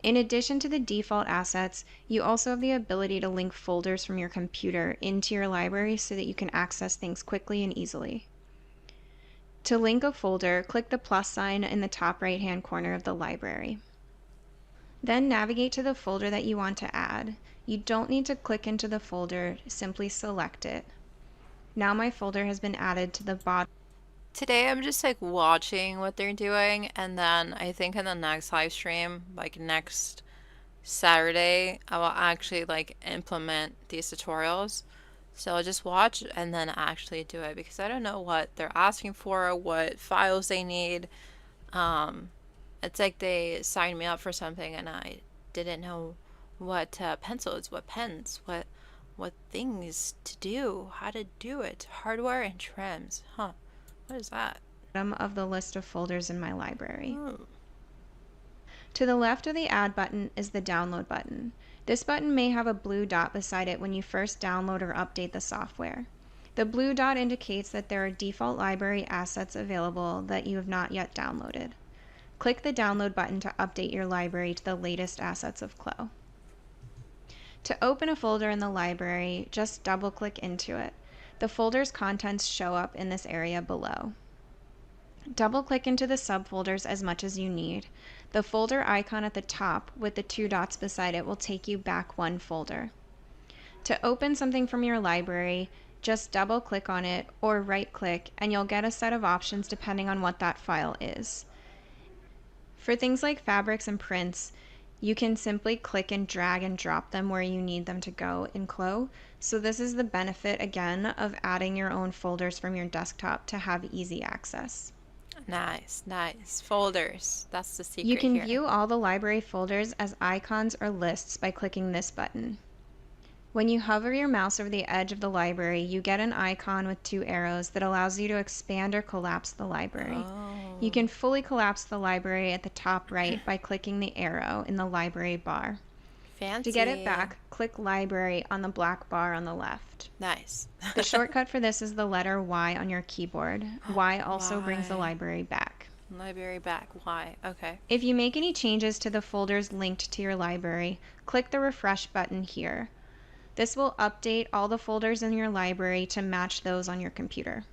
In addition to the default assets, you also have the ability to link folders from your computer into your library so that you can access things quickly and easily. To link a folder, click the plus sign in the top right-hand corner of the library. Then navigate to the folder that you want to add. You don't need to click into the folder, simply select it. Now my folder has been added to the bottom. Today I'm just like watching what they're doing, and then I think in the next live stream, like next Saturday, I will actually like implement these tutorials. So I'll just watch and then actually do it, because I don't know what they're asking for, what files they need. It's like they signed me up for something and I didn't know what pencils, what pens, what things to do, how to do it. Hardware and trims. Huh. What is that? Of the list of folders in my library. Oh. To the left of the Add button is the Download button. This button may have a blue dot beside it when you first download or update the software. The blue dot indicates that there are default library assets available that you have not yet downloaded. Click the Download button to update your library to the latest assets of CLO. To open a folder in the library, just double-click into it. The folder's contents show up in this area below. Double-click into the subfolders as much as you need. The folder icon at the top with the two dots beside it will take you back one folder. To open something from your library, just double-click on it or right-click and you'll get a set of options depending on what that file is. For things like fabrics and prints, you can simply click and drag and drop them where you need them to go in CLO. So this is the benefit, again, of adding your own folders from your desktop to have easy access. Nice, nice. Folders. That's the You secret can here. view all the library folders as icons or lists by clicking this button. When you hover your mouse over the edge of the library, you get an icon with 2 arrows that allows you to expand or collapse the library. You Oh, can fully collapse the library at the top right by clicking the arrow in the library bar. To get it fancy. back, click library on the black bar on the left. Nice. The shortcut for this is the letter Y on your keyboard. Y also brings the Why? library back. Library back. Why? Okay. If you make any changes to the folders linked to your library, click the refresh button here. This will update all the folders in your library to match those on your computer.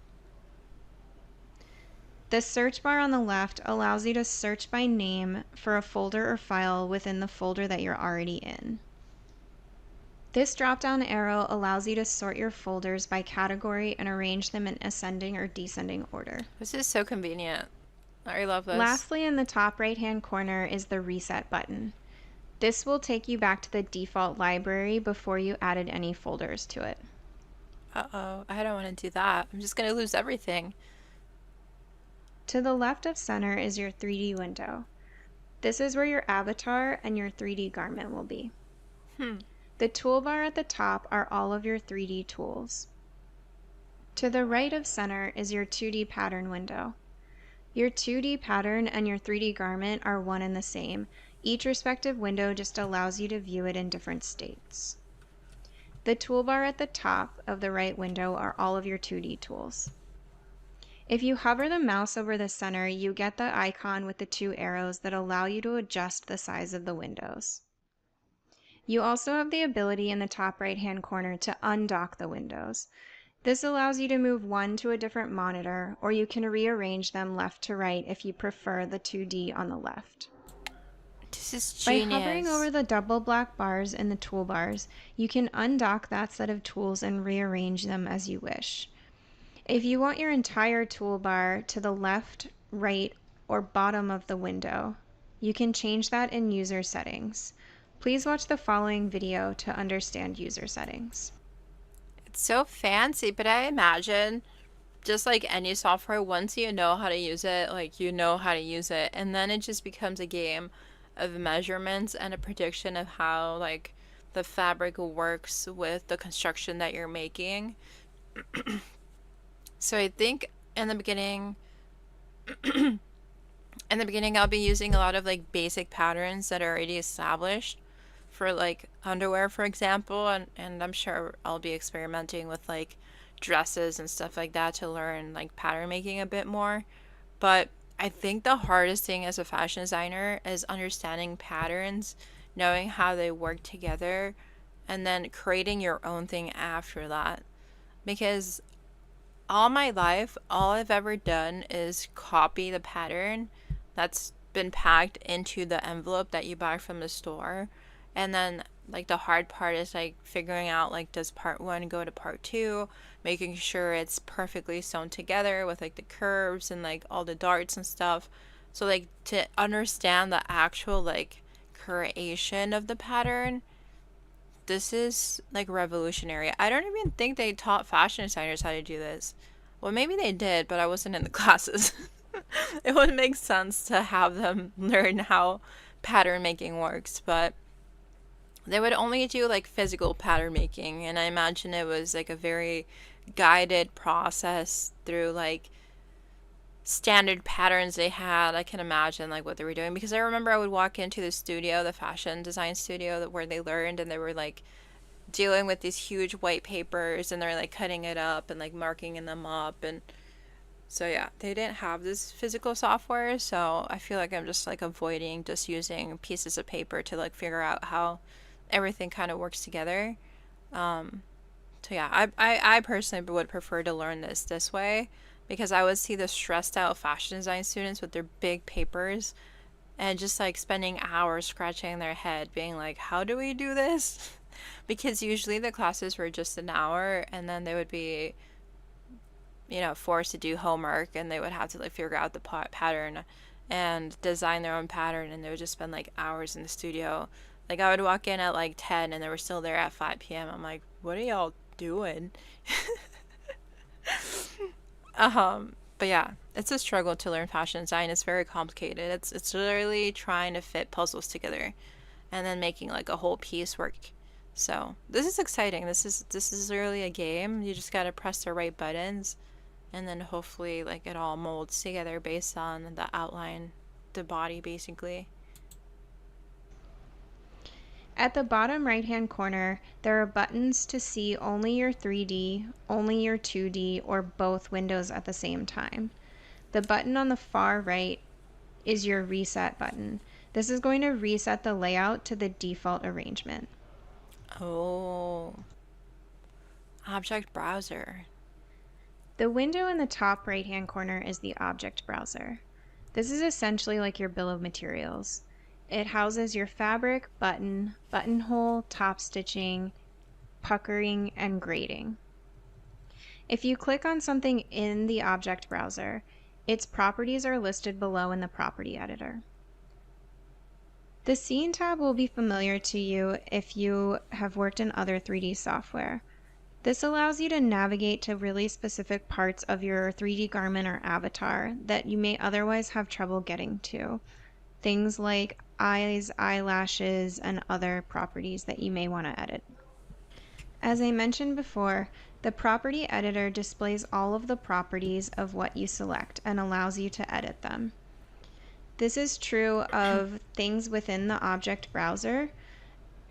The search bar on the left allows you to search by name for a folder or file within the folder that you're already in. This drop-down arrow allows you to sort your folders by category and arrange them in ascending or descending order. This is so convenient. I love this. Lastly, in the top right-hand corner is the reset button. This will take you back to the default library before you added any folders to it. Uh-oh. I don't want to do that. I'm just going to lose everything. To the left of center is your 3D window. This is where your avatar and your 3D garment will be. The toolbar at the top are all of your 3D tools. To the right of center is your 2D pattern window. Your 2D pattern and your 3D garment are one and the same. Each respective window just allows you to view it in different states. The toolbar at the top of the right window are all of your 2D tools. If you hover the mouse over the center, you get the icon with the 2 arrows that allow you to adjust the size of the windows. You also have the ability in the top right-hand corner to undock the windows. This allows you to move one to a different monitor, or you can rearrange them left to right if you prefer the 2D on the left. This is By genius. hovering over the double black bars in the toolbars, you can undock that set of tools and rearrange them as you wish. If you want your entire toolbar to the left, right, or bottom of the window, you can change that in user settings. Please watch the following video to understand user settings. It's so fancy, but I imagine just like any software, once you know how to use it, like you know how to use it, and then it just becomes a game of measurements and a prediction of how like the fabric works with the construction that you're making. So I think in the beginning I'll be using a lot of like basic patterns that are already established for like underwear, for example, and I'm sure I'll be experimenting with like dresses and stuff like that to learn like pattern making a bit more. But I think the hardest thing as a fashion designer is understanding patterns, knowing how they work together, and then creating your own thing after that. Because all my life, all I've ever done is copy the pattern that's been packed into the envelope that you buy from the store. And then like the hard part is like figuring out like does part 1 go to part 2, making sure it's perfectly sewn together with like the curves and like all the darts and stuff. So like to understand the actual like creation of the pattern, this is like revolutionary. I don't even think they taught fashion designers how to do this. Well, maybe they did, but I wasn't in the classes. It would make sense to have them learn how pattern making works, but they would only do like physical pattern making, and I imagine it was like a very guided process through like standard patterns they had. I can imagine like what they were doing, because I remember I would walk into the studio, the fashion design studio where they learned, and they were like dealing with these huge white papers, and they're like cutting it up and like marking them up. And so yeah, they didn't have this physical software, so I feel like I'm just like avoiding just using pieces of paper to like figure out how everything kind of works together. So yeah, I personally would prefer to learn this way, because I would see the stressed out fashion design students with their big papers and just like spending hours scratching their head being like, how do we do this? Because usually the classes were just an hour, and then they would be, you know, forced to do homework, and they would have to like figure out the pattern and design their own pattern, and they would just spend like hours in the studio. Like I would walk in at like 10 and they were still there at 5 p.m. I'm like, what are y'all doing? But yeah, it's a struggle to learn fashion design. It's very complicated. It's literally trying to fit puzzles together and then making like a whole piece work. So this is exciting. This is really a game. You just gotta press the right buttons, and then hopefully like it all molds together based on the outline, the body basically. At the bottom right-hand corner, there are buttons to see only your 3D, only your 2D, or both windows at the same time. The button on the far right is your reset button. This is going to reset the layout to the default arrangement. Oh, object browser. The window in the top right-hand corner is the object browser. This is essentially like your bill of materials. It houses your fabric, button, buttonhole, top stitching, puckering, and grading. If you click on something in the object browser, its properties are listed below in the property editor. The Scene tab will be familiar to you if you have worked in other 3D software. This allows you to navigate to really specific parts of your 3D garment or avatar that you may otherwise have trouble getting to. Things like eyes, eyelashes, and other properties that you may want to edit. As I mentioned before, the property editor displays all of the properties of what you select and allows you to edit them. This is true of things within the object browser,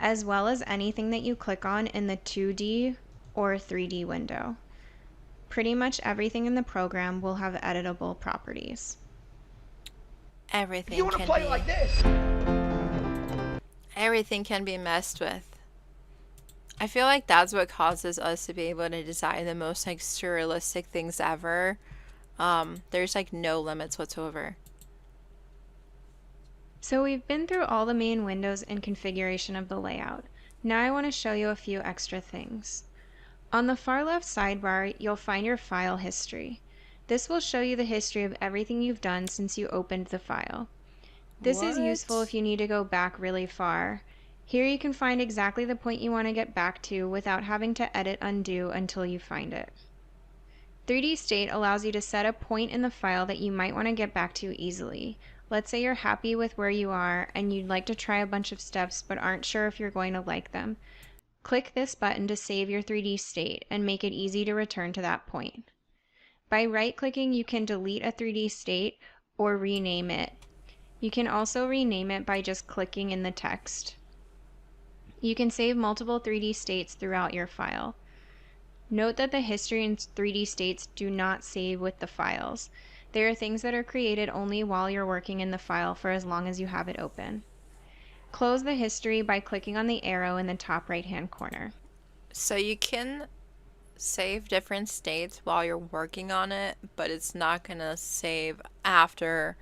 as well as anything that you click on in the 2D or 3D window. Pretty much everything in the program will have editable properties. Everything You want to can play be like this? everything can be messed with. I feel like that's what causes us to be able to design the most like surrealistic things ever. There's like no limits whatsoever. So we've been through all the main windows and configuration of the layout. Now I want to show you a few extra things. On the far left sidebar, you'll find your file history. This will show you the history of everything you've done since you opened the file. This is useful if you need to go back really far. Here you can find exactly the point you want to get back to without having to edit undo until you find it. 3D State allows you to set a point in the file that you might want to get back to easily. Let's say you're happy with where you are and you'd like to try a bunch of steps but aren't sure if you're going to like them. Click this button to save your 3D state and make it easy to return to that point. By right-clicking, you can delete a 3D state or rename it. You can also rename it by just clicking in the text. You can save multiple 3D states throughout your file. Note that the history and 3D states do not save with the files. They are things that are created only while you're working in the file for as long as you have it open. Close the history by clicking on the arrow in the top right-hand corner. So you can save different states while you're working on it, but it's not gonna save after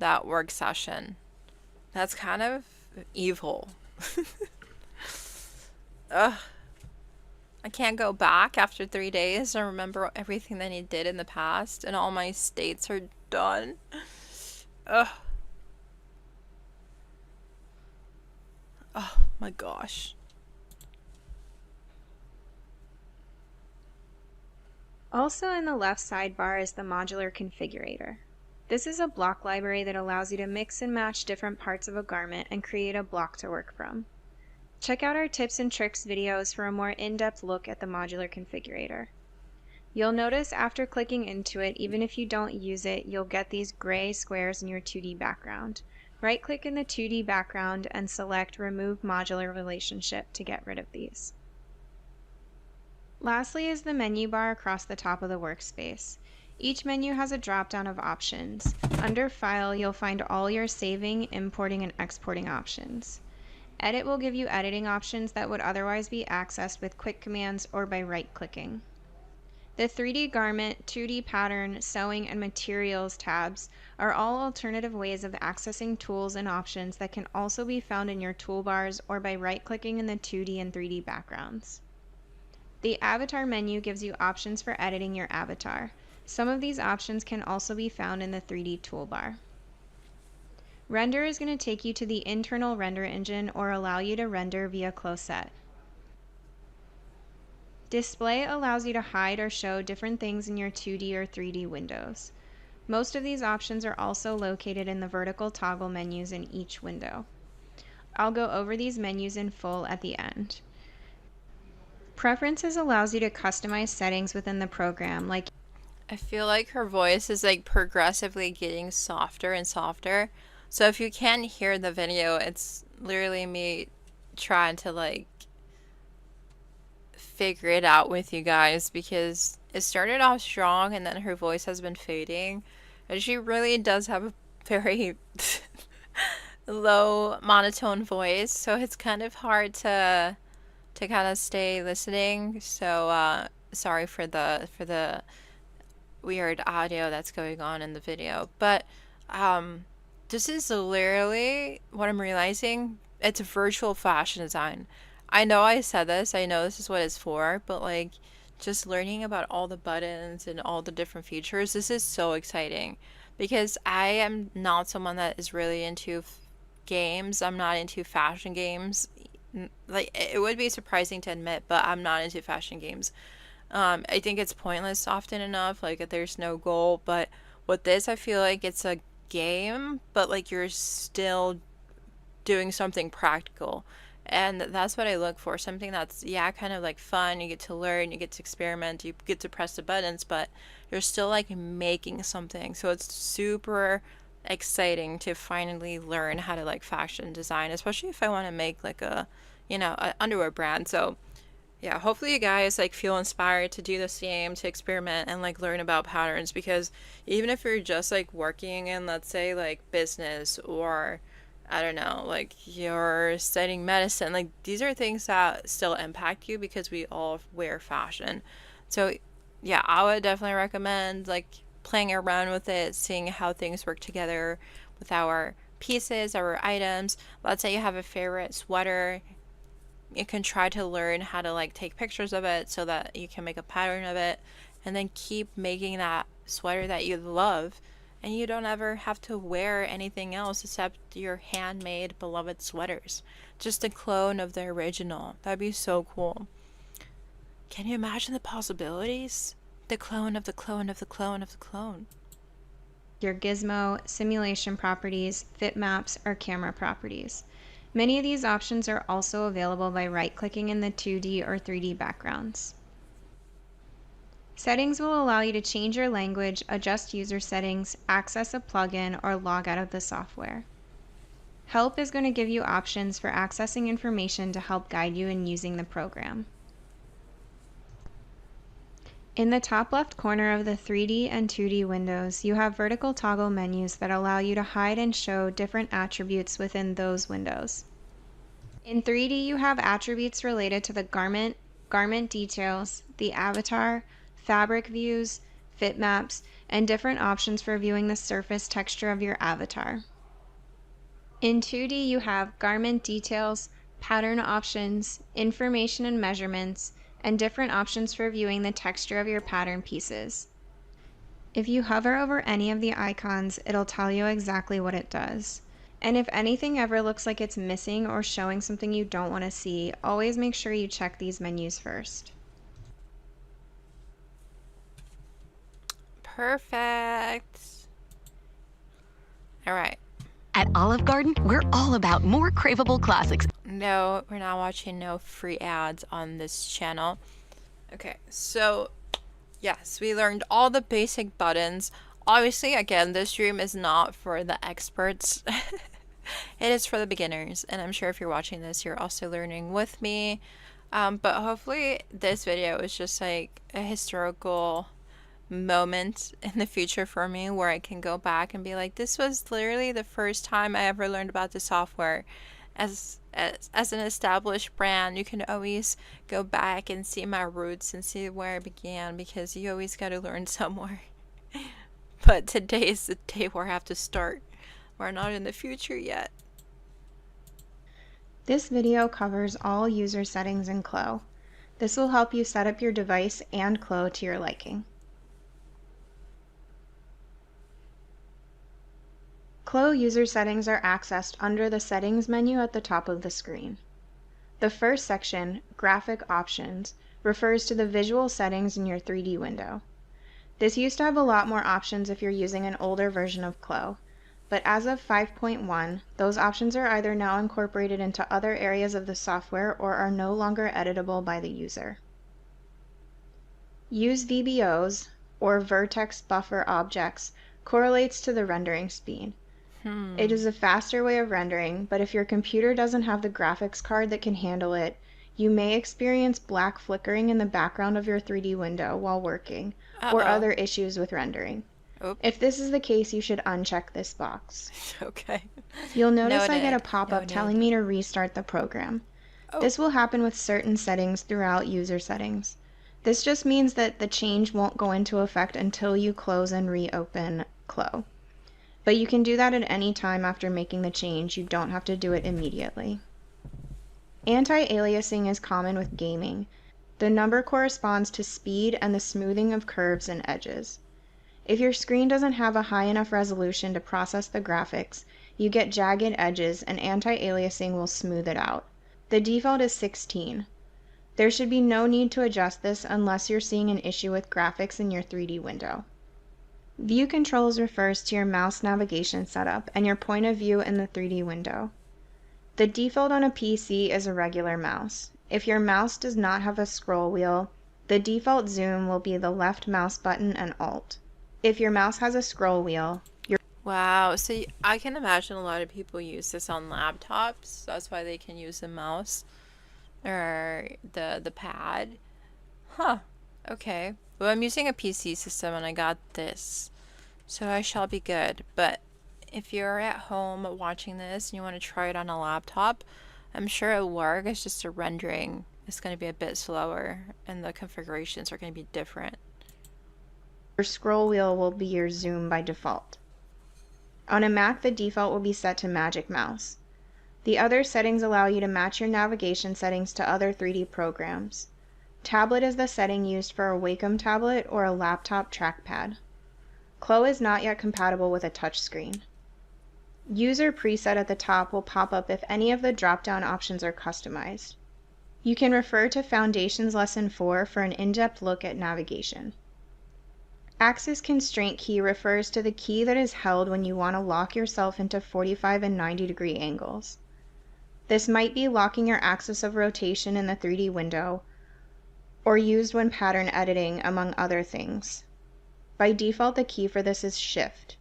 that work session. That's kind of evil. Ugh. I can't go back after 3 days and remember everything that he did in the past, and all my states are done. Ugh. Oh my gosh. Also in the left sidebar is the modular configurator. This is a block library that allows you to mix and match different parts of a garment and create a block to work from. Check out our tips and tricks videos for a more in-depth look at the modular configurator. You'll notice after clicking into it, even if you don't use it, you'll get these gray squares in your 2D background. Right-click in the 2D background and select Remove Modular Relationship to get rid of these. Lastly is the menu bar across the top of the workspace. Each menu has a drop-down of options. Under File, you'll find all your saving, importing, and exporting options. Edit will give you editing options that would otherwise be accessed with quick commands or by right-clicking. The 3D garment, 2D pattern, sewing, and materials tabs are all alternative ways of accessing tools and options that can also be found in your toolbars or by right-clicking in the 2D and 3D backgrounds. The avatar menu gives you options for editing your avatar. Some of these options can also be found in the 3D toolbar. Render is going to take you to the internal render engine or allow you to render via closette. Display allows you to hide or show different things in your 2D or 3D windows. Most of these options are also located in the vertical toggle menus in each window. I'll go over these menus in full at the end. Preferences allows you to customize settings within the program, like I feel like her voice is like progressively getting softer and softer. So if you can't hear the video, it's literally me trying to like figure it out with you guys, because it started off strong and then her voice has been fading. And she really does have a very low monotone voice, so it's kind of hard to kind of stay listening. So sorry for the weird audio that's going on in the video. But this is literally what I'm realizing. It's virtual fashion design. I know I said this, I know this is what it's for, but like just learning about all the buttons and all the different features, this is so exciting, because I am not someone that is really into games. I'm not into fashion games. Like, it would be surprising to admit, but I'm not into fashion games. I think it's pointless often enough. Like, there's no goal. But with this, I feel like it's a game, but like you're still doing something practical. And that's what I look for. Something that's, yeah, kind of like fun. You get to learn, you get to experiment, you get to press the buttons, but you're still like making something. So it's super exciting to finally learn how to like fashion design, especially if I want to make like a, a underwear brand. So yeah, hopefully you guys like feel inspired to do the same, to experiment and like learn about patterns, because even if you're just like working in, let's say, like business, or I don't know, like you're studying medicine, like these are things that still impact you because we all wear fashion. So yeah, I would definitely recommend like playing around with it, seeing how things work together with our pieces, our items. Let's say you have a favorite sweater, you can try to learn how to like take pictures of it so that you can make a pattern of it, and then keep making that sweater that you love, and you don't ever have to wear anything else except your handmade beloved sweaters, just a clone of the original. That'd be so cool. Can you imagine the possibilities? The clone of the clone of the clone of the clone. your gizmo, simulation properties, fit maps, or camera properties. Many of these options are also available by right-clicking in the 2D or 3D backgrounds. Settings will allow you to change your language, adjust user settings, access a plugin, or log out of the software. Help is going to give you options for accessing information to help guide you in using the program. In the top left corner of the 3D and 2D windows, you have vertical toggle menus that allow you to hide and show different attributes within those windows. In 3D, you have attributes related to the garment, garment details, the avatar, fabric views, fit maps, and different options for viewing the surface texture of your avatar. In 2D, you have garment details, pattern options, information and measurements, and different options for viewing the texture of your pattern pieces. If you hover over any of the icons, it'll tell you exactly what it does. And if anything ever looks like it's missing or showing something you don't want to see, always make sure you check these menus first. Perfect. All right. At Olive Garden, we're all about more craveable classics. No, we're not watching no free ads on this channel. Okay, so yes, we learned all the basic buttons. Obviously, again, this stream is not for the experts. It is for the beginners, and I'm sure if you're watching this, you're also learning with me. But hopefully this video is just like a historical moment in the future for me, where I can go back and be like, this was literally the first time I ever learned about the software. As an established brand, you can always go back and see my roots and see where I began, because you always got to learn somewhere. But today is the day where I have to start. We're not in the future yet. This video covers all user settings in CLO. This will help you set up your device and CLO to your liking. CLO user settings are accessed under the Settings menu at the top of the screen. The first section, Graphic Options, refers to the visual settings in your 3D window. This used to have a lot more options if you're using an older version of CLO, but as of 5.1, those options are either now incorporated into other areas of the software or are no longer editable by the user. Use VBOs, or vertex buffer objects, correlates to the rendering speed. It is a faster way of rendering, but if your computer doesn't have the graphics card that can handle it, you may experience black flickering in the background of your 3D window while working, or Uh-oh. other issues with rendering. Oop. If this is the case, you should uncheck this box. Okay. You'll notice I get a Noted. pop-up telling me to restart the program. Oh. This will happen with certain settings throughout user settings. This just means that the change won't go into effect until you close and reopen CLO. But you can do that at any time after making the change. You don't have to do it immediately. Anti-aliasing is common with gaming. The number corresponds to speed and the smoothing of curves and edges. If your screen doesn't have a high enough resolution to process the graphics, you get jagged edges and anti-aliasing will smooth it out. The default is 16. There should be no need to adjust this unless you're seeing an issue with graphics in your 3D window. View controls refers to your mouse navigation setup and your point of view in the 3D window. The default on a PC is a regular mouse. If your mouse does not have a scroll wheel, the default zoom will be the left mouse button and Alt. If your mouse has a scroll wheel, Wow. So I can imagine a lot of people use this on laptops. That's why they can use the mouse or the pad. Huh. Okay. Well, I'm using a PC system and I got this, so I shall be good. But if you're at home watching this and you want to try it on a laptop, I'm sure it'll work. It's just the rendering is going to be a bit slower and the configurations are going to be different. your scroll wheel will be your zoom by default. On a Mac, the default will be set to Magic Mouse. The other settings allow you to match your navigation settings to other 3D programs. Tablet is the setting used for a Wacom tablet or a laptop trackpad. CLO is not yet compatible with a touchscreen. User preset at the top will pop up if any of the drop-down options are customized. You can refer to Foundations Lesson 4 for an in-depth look at navigation. Axis constraint key refers to the key that is held when you want to lock yourself into 45 and 90 degree angles. This might be locking your axis of rotation in the 3D window, or used when pattern editing, among other things. By default, the key for this is Shift.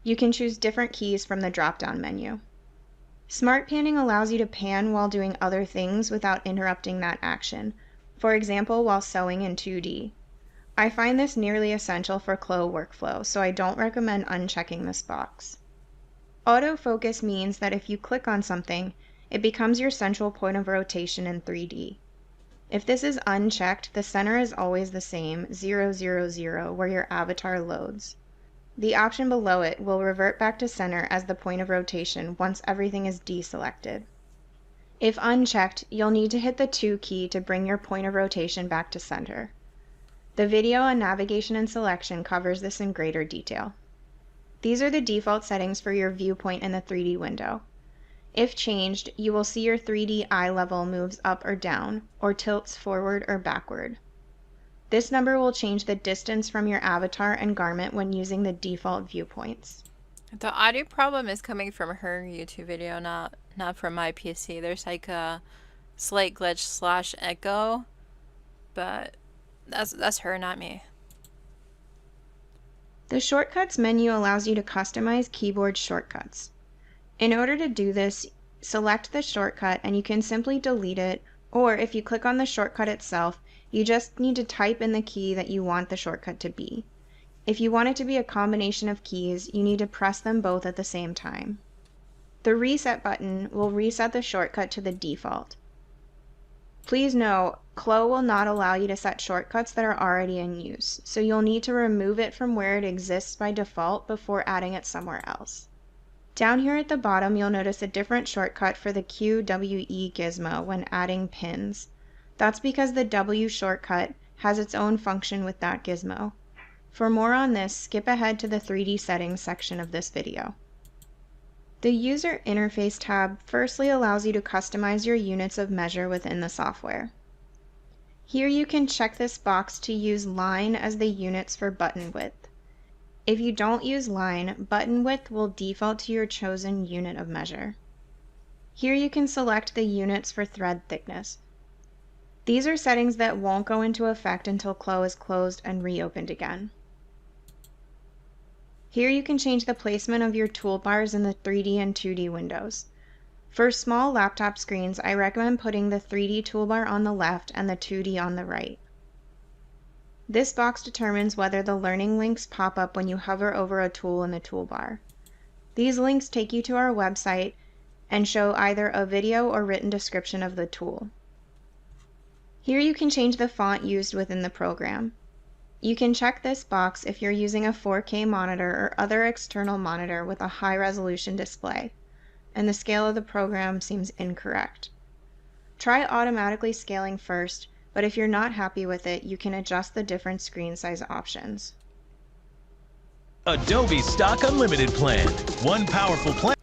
You can choose different keys from the drop-down menu. Smart panning allows you to pan while doing other things without interrupting that action, for example, while sewing in 2D. I find this nearly essential for CLO workflow, so I don't recommend unchecking this box. Autofocus means that if you click on something, it becomes your central point of rotation in 3D. If this is unchecked, the center is always the same, 0, 0, 0, where your avatar loads. The option below it will revert back to center as the point of rotation once everything is deselected. If unchecked, you'll need to hit the 2 key to bring your point of rotation back to center. The video on navigation and selection covers this in greater detail. These are the default settings for your viewpoint in the 3D window. If changed, you will see your 3D eye level moves up or down, or tilts forward or backward. This number will change the distance from your avatar and garment when using the default viewpoints. The audio problem is coming from her YouTube video, not from my PC. There's like a slight glitch / echo, but that's her, not me. The Shortcuts menu allows you to customize keyboard shortcuts. In order to do this, select the shortcut and you can simply delete it, or if you click on the shortcut itself, you just need to type in the key that you want the shortcut to be. If you want it to be a combination of keys, you need to press them both at the same time. The Reset button will reset the shortcut to the default. Please note, CLO will not allow you to set shortcuts that are already in use, so you'll need to remove it from where it exists by default before adding it somewhere else. Down here at the bottom, you'll notice a different shortcut for the QWE gizmo when adding pins. That's because the W shortcut has its own function with that gizmo. For more on this, skip ahead to the 3D settings section of this video. The User Interface tab firstly allows you to customize your units of measure within the software. Here you can check this box to use line as the units for button width. If you don't use line, button width will default to your chosen unit of measure. Here you can select the units for thread thickness. These are settings that won't go into effect until CLO is closed and reopened again. Here you can change the placement of your toolbars in the 3D and 2D windows. For small laptop screens, I recommend putting the 3D toolbar on the left and the 2D on the right. This box determines whether the learning links pop up when you hover over a tool in the toolbar. These links take you to our website and show either a video or written description of the tool. Here you can change the font used within the program. You can check this box if you're using a 4K monitor or other external monitor with a high-resolution display, and the scale of the program seems incorrect. Try automatically scaling first, but if you're not happy with it, you can adjust the different screen size options. Adobe Stock Unlimited plan. One powerful plan.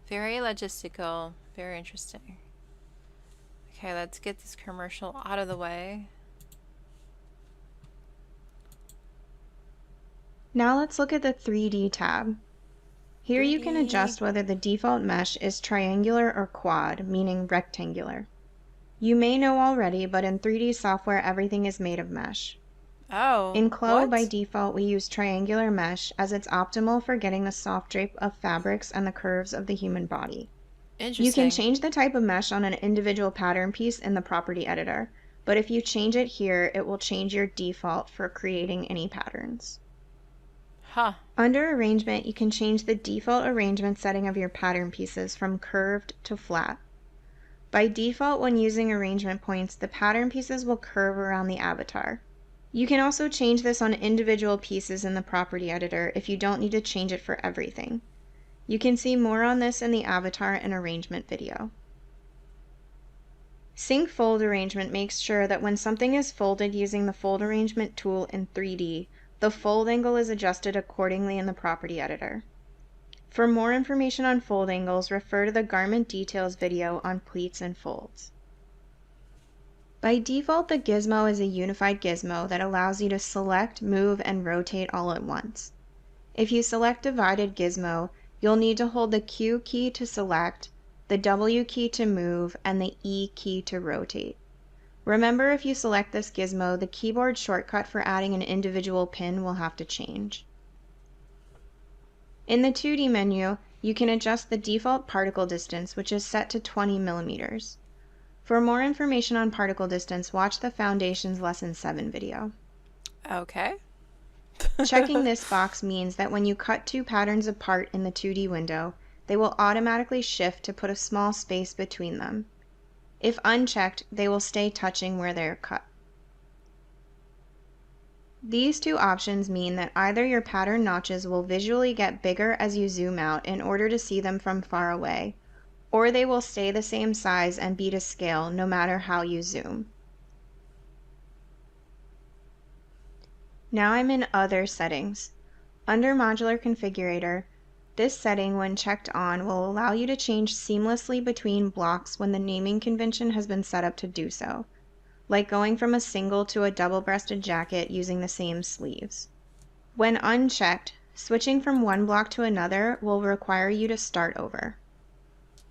Very logistical, very interesting. Okay, let's get this commercial out of the way. Now let's look at the 3D tab. Here you can adjust whether the default mesh is triangular or quad, meaning rectangular. You may know already, but in 3D software everything is made of mesh. Oh, in CLO, what? by default, we use triangular mesh as it's optimal for getting the soft drape of fabrics and the curves of the human body. Interesting. You can change the type of mesh on an individual pattern piece in the property editor, but if you change it here, it will change your default for creating any patterns. Huh. Under arrangement, you can change the default arrangement setting of your pattern pieces from curved to flat. By default, when using arrangement points, the pattern pieces will curve around the avatar. You can also change this on individual pieces in the property editor if you don't need to change it for everything. You can see more on this in the avatar and arrangement video. Sync fold arrangement makes sure that when something is folded using the fold arrangement tool in 3D, the fold angle is adjusted accordingly in the property editor. For more information on fold angles, refer to the garment details video on pleats and folds. By default, the gizmo is a unified gizmo that allows you to select, move, and rotate all at once. If you select divided gizmo, you'll need to hold the Q key to select, the W key to move, and the E key to rotate. Remember, if you select this gizmo, the keyboard shortcut for adding an individual pin will have to change. In the 2D menu, you can adjust the default particle distance, which is set to 20 millimeters. For more information on particle distance, watch the Foundations Lesson 7 video. Okay. Checking this box means that when you cut two patterns apart in the 2D window, they will automatically shift to put a small space between them. If unchecked, they will stay touching where they are cut. These two options mean that either your pattern notches will visually get bigger as you zoom out in order to see them from far away, or they will stay the same size and be to scale no matter how you zoom. Now I'm in Other Settings. Under Modular Configurator, this setting, when checked on, will allow you to change seamlessly between blocks when the naming convention has been set up to do so, like going from a single to a double-breasted jacket using the same sleeves. When unchecked, switching from one block to another will require you to start over.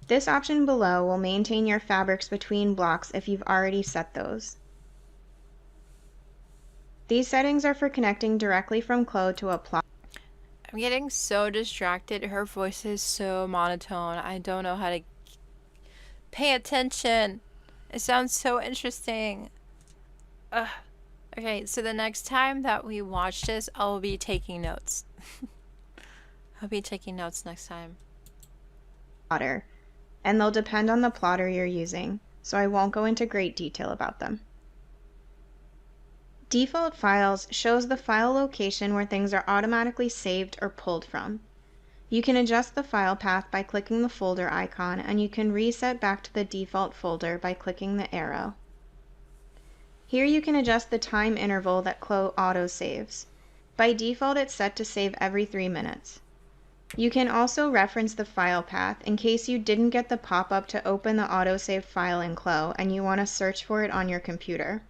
This option below will maintain your fabrics between blocks if you've already set those. These settings are for connecting directly from CLO to a plot. I'm getting so distracted. Her voice is so monotone. I don't know how to pay attention. It sounds so interesting. Ugh. Okay, so the next time that we watch this, I'll be taking notes. I'll be taking notes next time. Plotter, and they'll depend on the plotter you're using, so I won't go into great detail about them. Default Files shows the file location where things are automatically saved or pulled from. You can adjust the file path by clicking the folder icon, and you can reset back to the default folder by clicking the arrow. Here you can adjust the time interval that CLO auto-saves. By default, it's set to save every 3 minutes. You can also reference the file path in case you didn't get the pop-up to open the autosaved file in CLO and you want to search for it on your computer.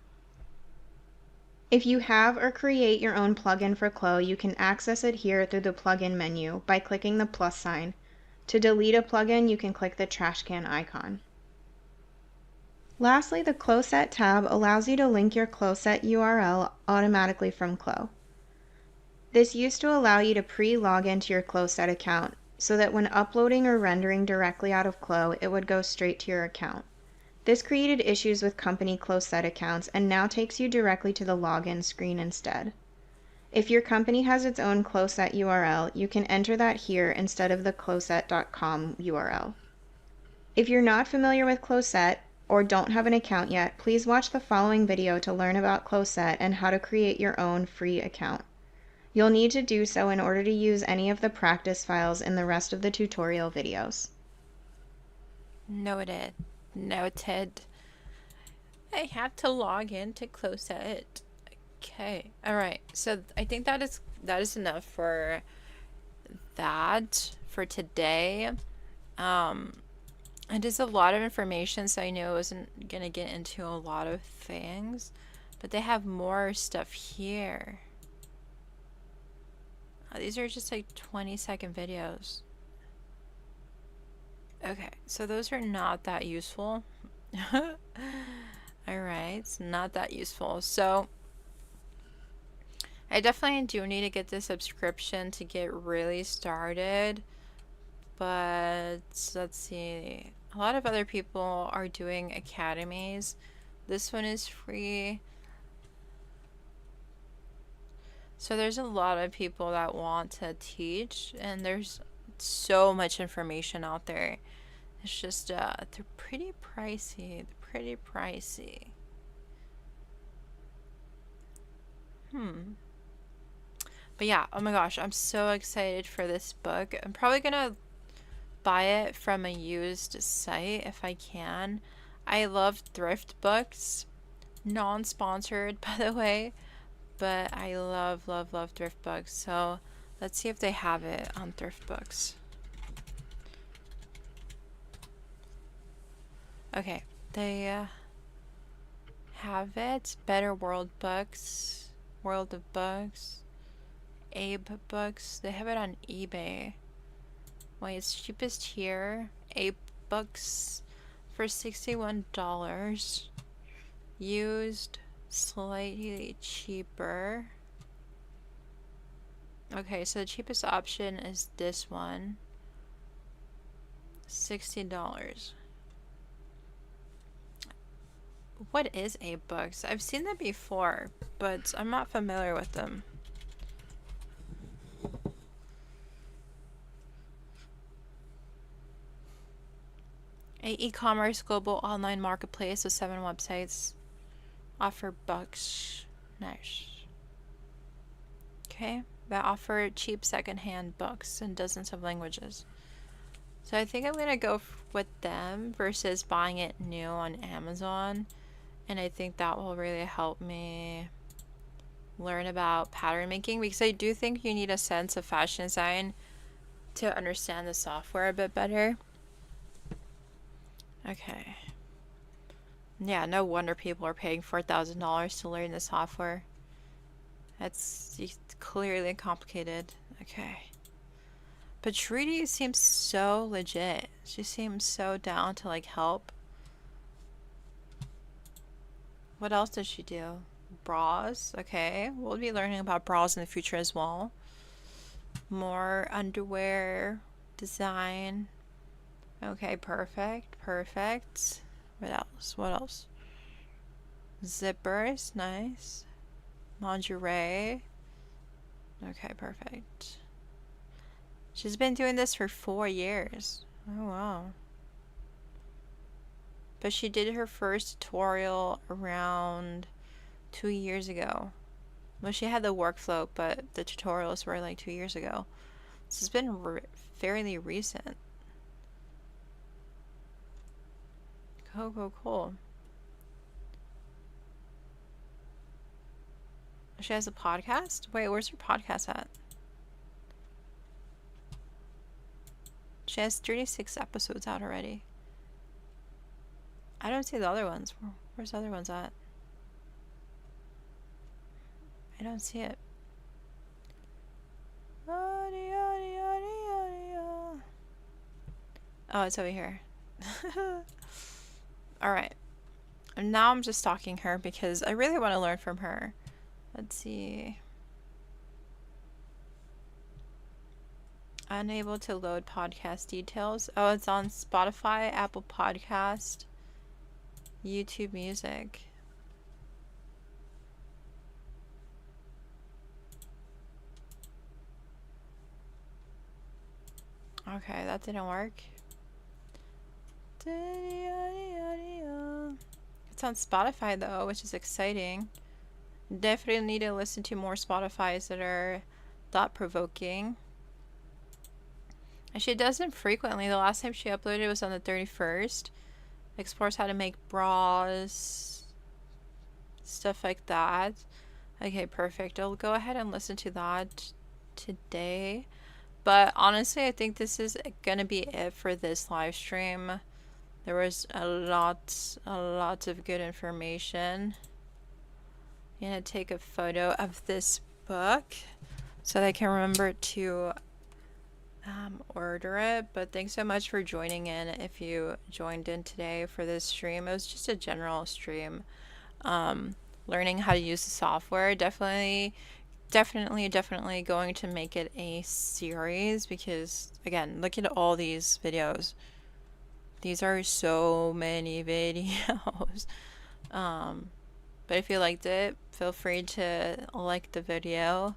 If you have or create your own plugin for CLO, you can access it here through the plugin menu by clicking the plus sign. To delete a plugin, you can click the trash can icon. Lastly, the CLOset tab allows you to link your CLOset URL automatically from CLO. This used to allow you to pre-log into your CLOset account so that when uploading or rendering directly out of CLO, it would go straight to your account. This created issues with company CLOset accounts and now takes you directly to the login screen instead. If your company has its own CLOset URL, you can enter that here instead of the closet.com URL. If you're not familiar with CLOset or don't have an account yet, please watch the following video to learn about CLOset and how to create your own free account. You'll need to do so in order to use any of the practice files in the rest of the tutorial videos. Noted. Noted. I have to log in to CLOset. Okay. All right. So I think that is enough for that for today. It is a lot of information, so I knew I wasn't gonna get into a lot of things, but they have more stuff here. These are just like 20-second videos. Okay, so those are not that useful. Alright, it's not that useful. So I definitely do need to get the subscription to get really started. But let's see. A lot of other people are doing academies. This one is free. So there's a lot of people that want to teach, and there's so much information out there. It's just they're pretty pricey. They're pretty pricey. But yeah, oh my gosh, I'm so excited for this book. I'm probably gonna buy it from a used site if I can. I love thrift books. Non-sponsored, by the way. But I love, love, love thrift books. So let's see if they have it on thrift books. Okay, they have it. Better World Books, World of Books, Abe Books. They have it on eBay. Wait, it's cheapest here. Abe Books for $61. Used, slightly cheaper. Okay, so the cheapest option is this one. $60. What is Abe Books? I've seen them before, but I'm not familiar with them. A e-commerce global online marketplace with 7 websites offer books. Nice. Okay, that offer cheap secondhand books in dozens of languages. So I think I'm gonna go with them versus buying it new on Amazon, and I think that will really help me learn about pattern making, because I do think you need a sense of fashion design to understand the software a bit better. Okay. Yeah, no wonder people are paying $4,000 to learn the software. That's clearly complicated. Okay. But Trudy seems so legit. She seems so down to like help. What else does she do? Bras. Okay. We'll be learning about bras in the future as well. More underwear design. Okay, perfect. Perfect. What else? What else? Zippers. Nice. Lingerie. Okay, perfect. She's been doing this for 4 years. Oh, wow. But she did her first tutorial around 2 years ago. Well, she had the workflow, but the tutorials were like 2 years ago. This has been fairly recent. Cool, cool, cool. She has a podcast? Wait, where's her podcast at? She has 36 episodes out already. I don't see the other ones. Where's the other ones at? I don't see it. Oh, it's over here. Alright. And now I'm just stalking her because I really want to learn from her. Let's see. Unable to load podcast details. Oh, it's on Spotify, Apple Podcast, YouTube Music. Okay, that didn't work. It's on Spotify though, which is exciting. Definitely need to listen to more Spotifys that are thought-provoking. And she does them frequently. The last time she uploaded was on the 31st. Explores how to make bras, stuff like that. Okay, perfect. I'll go ahead and listen to that today. But honestly, I think this is gonna be it for this live stream. There was a lot of good information. I'm gonna take a photo of this book so that I can remember to order it. But thanks so much for joining in. If you joined in today for this stream, it was just a general stream, learning how to use the software. Definitely going to make it a series because, again, look at all these videos. These are so many videos. But if you liked it, feel free to like the video.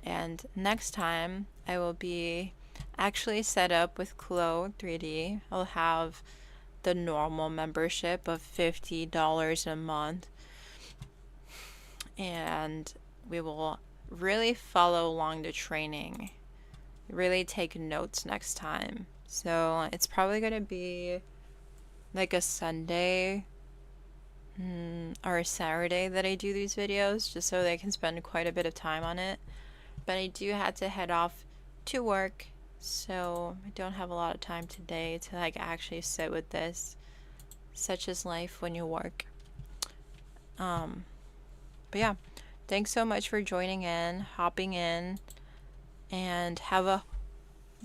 And next time, I will be actually set up with CLO3D. I'll have the normal membership of $50 a month. And we will really follow along the training. Really take notes next time. So it's probably going to be like a Sunday or a Saturday that I do these videos, just so that I can spend quite a bit of time on it. But I do have to head off to work, so I don't have a lot of time today to like actually sit with this. Such is life when you work. But yeah, thanks so much for joining in, hopping in, and have a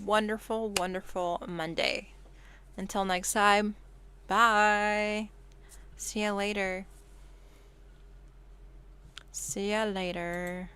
wonderful, wonderful Monday. Until next time, bye. See ya later. See ya later.